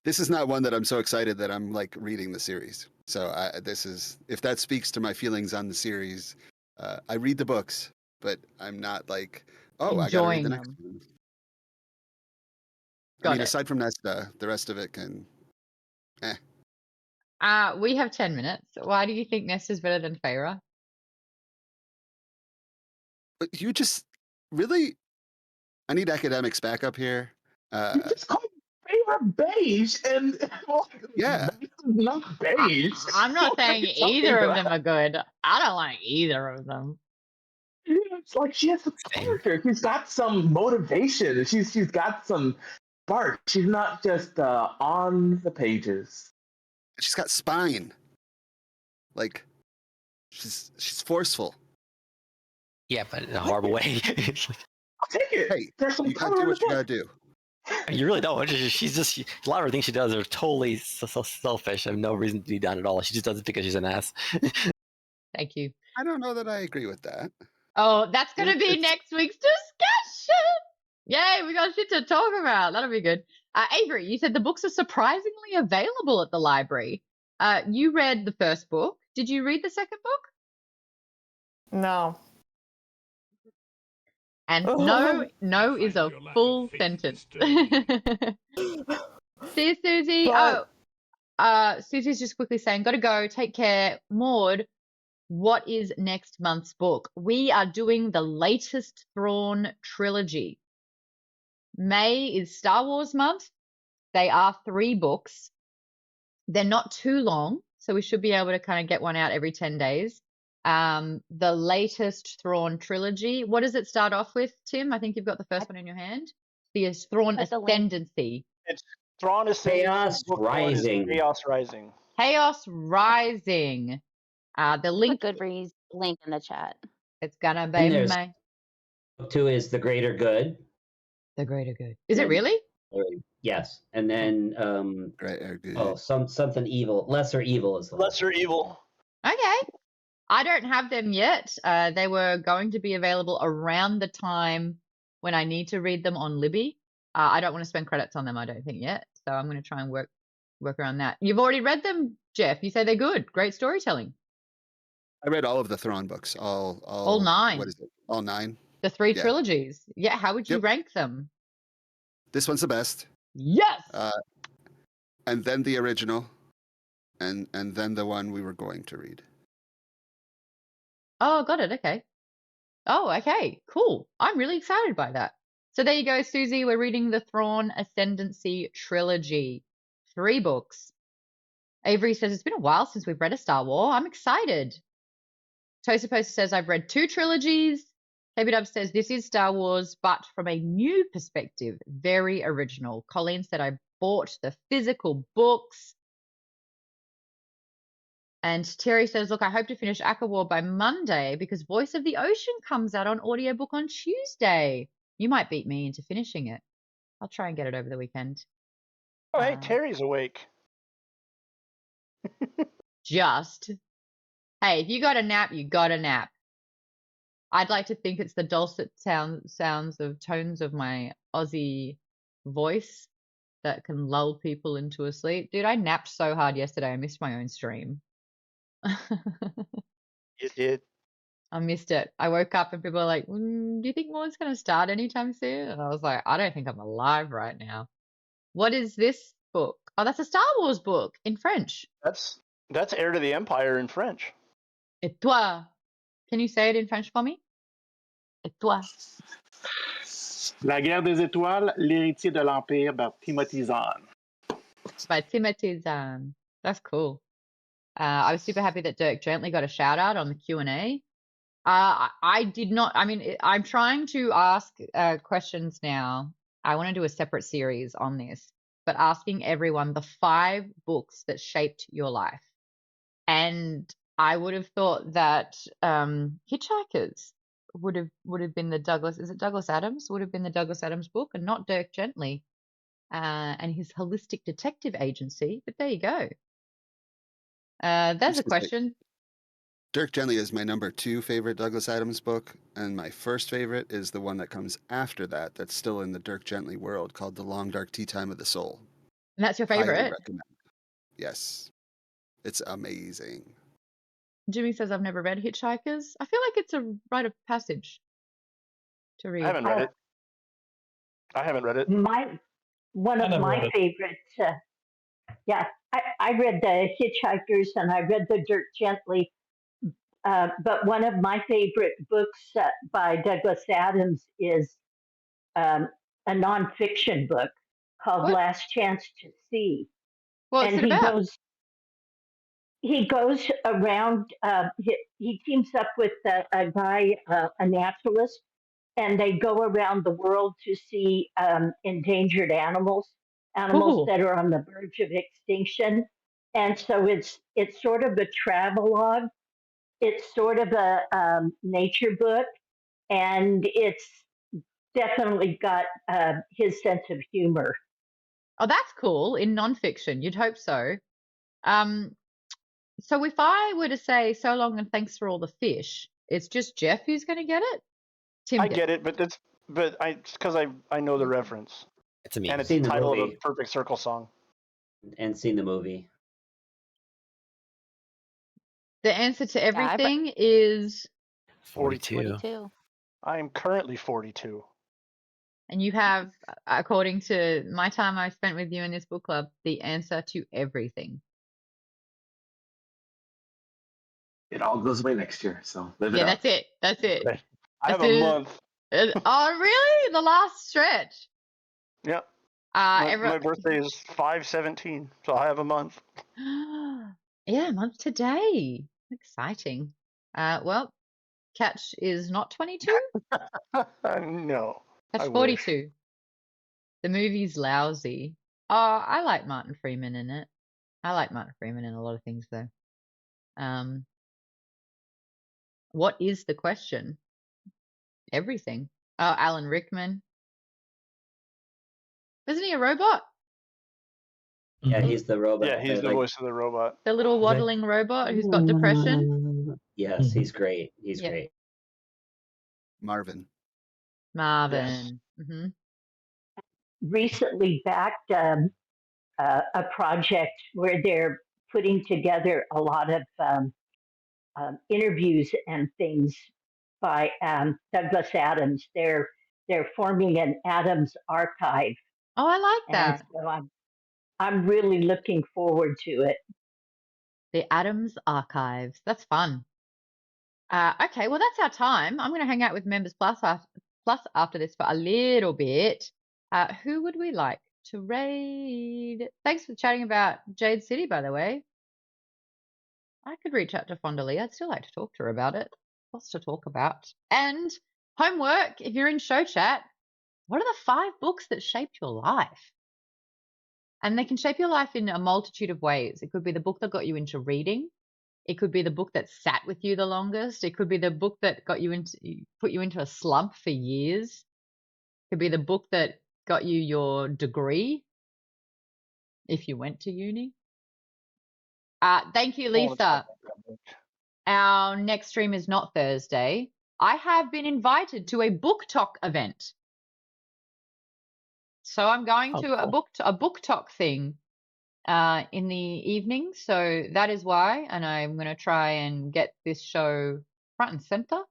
This is not one that I'm so excited that I'm like reading the series. So this is, if that speaks to my feelings on the series, I read the books, but I'm not like, oh, I got to read the next one. I mean, aside from Nesta, the rest of it can, We have 10 minutes. Why do you think Nesta's better than Feyre? But you just really, I need academics back up here. You just called Feyre beige, and yeah, not beige. I'm not saying What are you either talking of them about? are good. I don't like either of them. Yeah, it's like she has a character. She's got some motivation. She's got some spark. She's not just on the pages. she's got spine. Like, she's forceful. Yeah, but in a horrible way. I'll take it. Hey, There's some you gotta color do in the what you book. gotta do. You really don't. She's just a lot of her things she does are totally so selfish. I have no reason to be done at all. She just does it because she's an ass. Thank you. I don't know that I agree with that. Oh, that's going to be next week's discussion. Yay, we got shit to talk about. That'll be good. Avery, you said the books are surprisingly available at the library. You read the first book. Did you read the second book? No. And no is a full sentence. See you, Susie. Susie's just quickly saying, gotta go, take care. Maude, what is next month's book? We are doing the latest Thrawn trilogy. May is Star Wars month. They are 3 books. They're not too long, so we should be able to kind of get one out every 10 days. The latest Thrawn trilogy. What does it start off with, Tim? I think you've got the first one in your hand. The Thrawn Ascendancy. It's Thrawn Ascendancy. Chaos Book one is Rising. Chaos Rising. Chaos Rising. The link. Good reads. Link in the chat. It's gonna be And there's my. book 2 is The Greater Good. The Greater Good. Is it really? Yes. And then something evil. Lesser Evil is the Lesser Evil. Okay. I don't have them yet. They were going to be available around the time when I need to read them on Libby. I don't want to spend credits on them, I don't think, yet. So I'm going to try and work around that. You've already read them, Jeff. You say they're good. Great storytelling. I read all of the Thrawn books. All 9. What is it? All 9. The 3 trilogies. Yeah. How would you rank them? This one's the best. Yes. And then the original, and then the one we were going to read. Oh, got it. Okay. Oh, okay. Cool. I'm really excited by that. So there you go, Susie. We're reading the Thrawn Ascendancy trilogy. 3 books. Avery says, it's been a while since we've read a Star Wars. I'm excited. Tosa says, I've read 2 trilogies. KB says, this is Star Wars, but from a new perspective. Very original. Colleen said, I bought the physical books. And Terry says, look, I hope to finish Aka War by Monday because Voice of the Ocean comes out on audiobook on Tuesday. You might beat me into finishing it. I'll try and get it over the weekend. Oh, hey, Terry's awake. Hey, if you got a nap, you got a nap. I'd like to think it's the dulcet sounds of tones of my Aussie voice that can lull people into a sleep. Dude, I napped so hard yesterday. I missed my own stream. You did. I missed it. I woke up and people were like, do you think Maude's going to start anytime soon? And I was like, I don't think I'm alive right now. What is this book? Oh, that's a Star Wars book in French. That's Heir to the Empire in French. Et toi? Can you say it in French for me? Et toi? La Guerre des Étoiles, l'héritier de l'Empire by Timothy Zahn. By Timothy Zahn. That's cool. I was super happy that Dirk Gently got a shout out on the Q&A. I did not. I mean, I'm trying to ask questions now. I want to do a separate series on this, but asking everyone the 5 books that shaped your life. And I would have thought that Hitchhikers would have been the Douglas. Is it Douglas Adams? Would have been the Douglas Adams book, and not Dirk Gently and his holistic detective agency. But there you go. There's a question. Dirk Gently is my number 2 favorite Douglas Adams book, and my first favorite is the one that comes after that that's still in the Dirk Gently world called The Long Dark Tea Time of the Soul. And that's your Highly favorite? recommend. Yes. It's amazing. Jimmy says, I've never read Hitchhikers. I feel like it's a rite of passage to read. I haven't read it. One of my favorites. I read the Hitchhikers and I read the Dirk Gently. But one of my favorite books by Douglas Adams is a nonfiction book called Last Chance to See. What's it about? He goes around, he teams up with a guy, a naturalist, and they go around the world to see endangered animals that are on the verge of extinction. And so it's sort of a travelogue. It's sort of a nature book, and it's definitely got his sense of humor. Oh, that's cool. In nonfiction, you'd hope so. So if I were to say so long and thanks for all the fish, it's just Jeff who's going to get it? Tim I get it, but it's because I know the reference. It's a meme. And it's the title of a Perfect Circle song. And seen the movie. The answer to everything is 42. I am currently 42. And you have, according to my time I spent with you in this book club, the answer to everything. It all goes away next year, so live it Yeah, up. that's it. I have a month. Oh, really? The last stretch? Yep. My birthday is 5/17, so I have a month. Yeah, a month today. Exciting. Well, Catch is not 22. No. Catch I 42. wish. The movie's lousy. Oh, I like Martin Freeman in it. I like Martin Freeman in a lot of things, though. What is the question? Everything. Oh, Alan Rickman. Isn't he a robot? Yeah, he's the robot. Yeah, he's the like, voice of the robot. The little He's like, waddling robot who's got depression. Yes, he's great. He's Yeah. great. Marvin. Marvin. Mm-hmm. Recently backed a project where they're putting together a lot of interviews and things by Douglas Adams. They're forming an Adams archive. Oh, I like And that. so I'm really looking forward to it. The Adams Archives. That's fun. Okay, well, that's our time. I'm going to hang out with Members Plus after this for a little bit. Who would we like to raid? Thanks for chatting about Jade City, by the way. I could reach out to Fondalee. I'd still like to talk to her about it. Lots to talk about. And homework, if you're in show chat, what are the 5 books that shaped your life? And they can shape your life in a multitude of ways. It could be the book that got you into reading. It could be the book that sat with you the longest. It could be the book that put you into a slump for years. It could be the book that got you your degree, if you went to uni. Thank you, Lisa. Our next stream is not Thursday. I have been invited to a book talk event. So I'm going to a book talk thing in the evening. So that is why, and I'm going to try and get this show front and center.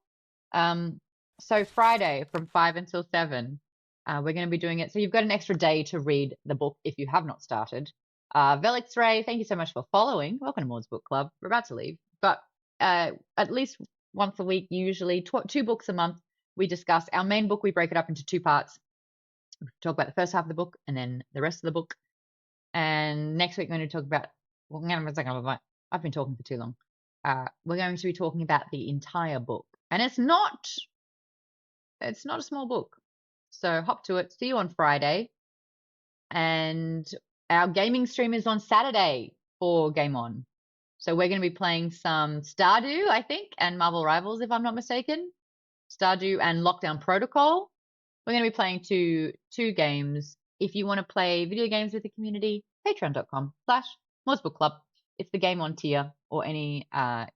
So Friday from 5 until 7, we're going to be doing it. So you've got an extra day to read the book if you have not started. Velix Ray, thank you so much for following. Welcome to Maude's Book Club. We're about to leave, but at least once a week, usually 2 books a month, we discuss our main book. We break it up into 2 parts. We talk about the first half of the book and then the rest of the book. And next week, we're going to talk about. I've been talking for too long. We're going to be talking about the entire book, and it's not a small book. So hop to it. See you on Friday, and our gaming stream is on Saturday for Game On. So we're going to be playing some Stardew, I think, and Marvel Rivals, if I'm not mistaken. Stardew and Lockdown Protocol. We're going to be playing two games. If you want to play video games with the community, patreon.com/Maude's Book Club. It's the Game On tier or any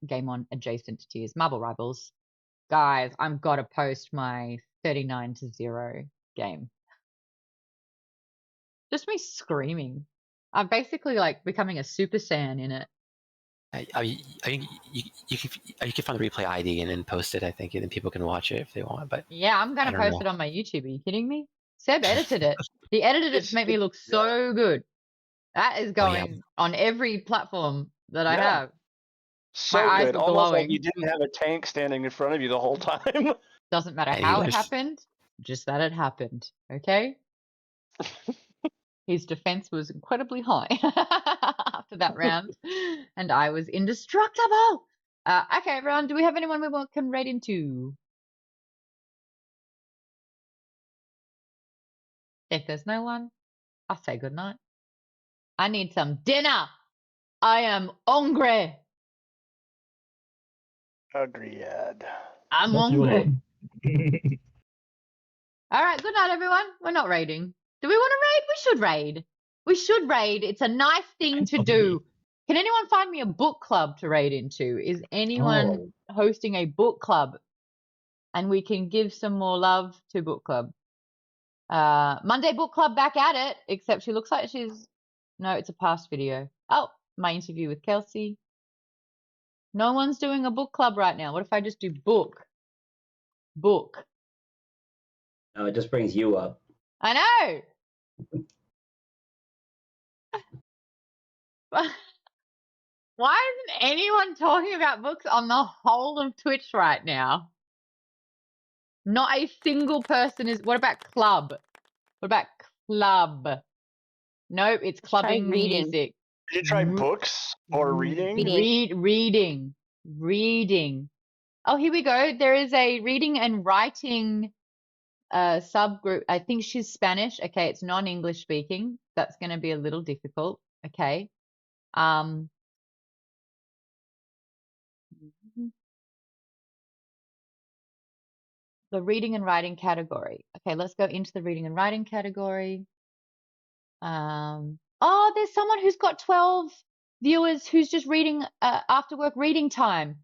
Game On adjacent tiers. Marvel Rivals. Guys, I've got to post my 39-0 game. Just me screaming. I'm basically like becoming a Super Saiyan in it. I think you can find the replay ID and then post it, I think, and then people can watch it if they want. But yeah, I'm going to post it on my YouTube. Are you kidding me? Seb edited it. He edited it to make me look so good. That is going on every platform that I have. So my eyes good. were Almost glowing. like you didn't have a tank standing in front of you the whole time. Doesn't matter how it happened, just that it happened. Okay? His defense was incredibly high after that round, and I was indestructible. Okay, everyone, do we have anyone we can raid into? If there's no one, I'll say goodnight. I need some dinner. I am hungry. Agreed. I'm hungry. All right, good night, everyone. We're not raiding. Do we want to raid? We should raid. We should raid. It's a nice thing to do. Can anyone find me a book club to raid into? Is anyone hosting a book club? And we can give some more love to book club. Monday book club back at it, except she looks like she's... No, it's a past video. Oh, my interview with Kelsey. No one's doing a book club right now. What if I just do book? Book. No, it just brings you up. I know. Why isn't anyone talking about books on the whole of Twitch right now? Not a single person is... What about club? What about club? Nope, it's Let's try clubbing reading. music. Did you try books or reading? Reading. Oh, here we go. There is a reading and writing subgroup. I think she's Spanish. Okay, it's non-English speaking. That's going to be a little difficult. Okay. The reading and writing category. Okay, let's go into the reading and writing category. Oh, there's someone who's got 12 viewers who's just reading after work reading time.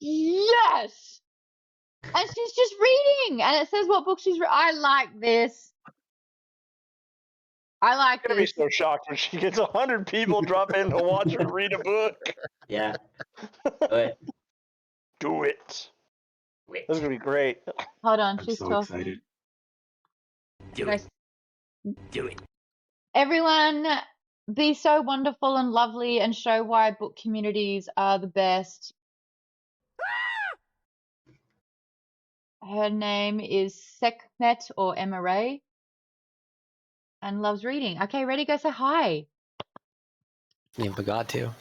Yes! And she's just reading, and it says what book she's I like this. I like I'm gonna be this. so shocked when she gets 100 people drop in to watch her read a book. Yeah. Do it. Do it. This is gonna be great. Hold on, I'm she's so talking. excited. Do it. Do it. Everyone, be so wonderful and lovely and show why book communities are the best. Her name is Sekhmet or Emma Ray and loves reading. Okay, ready? Go say hi. You forgot to.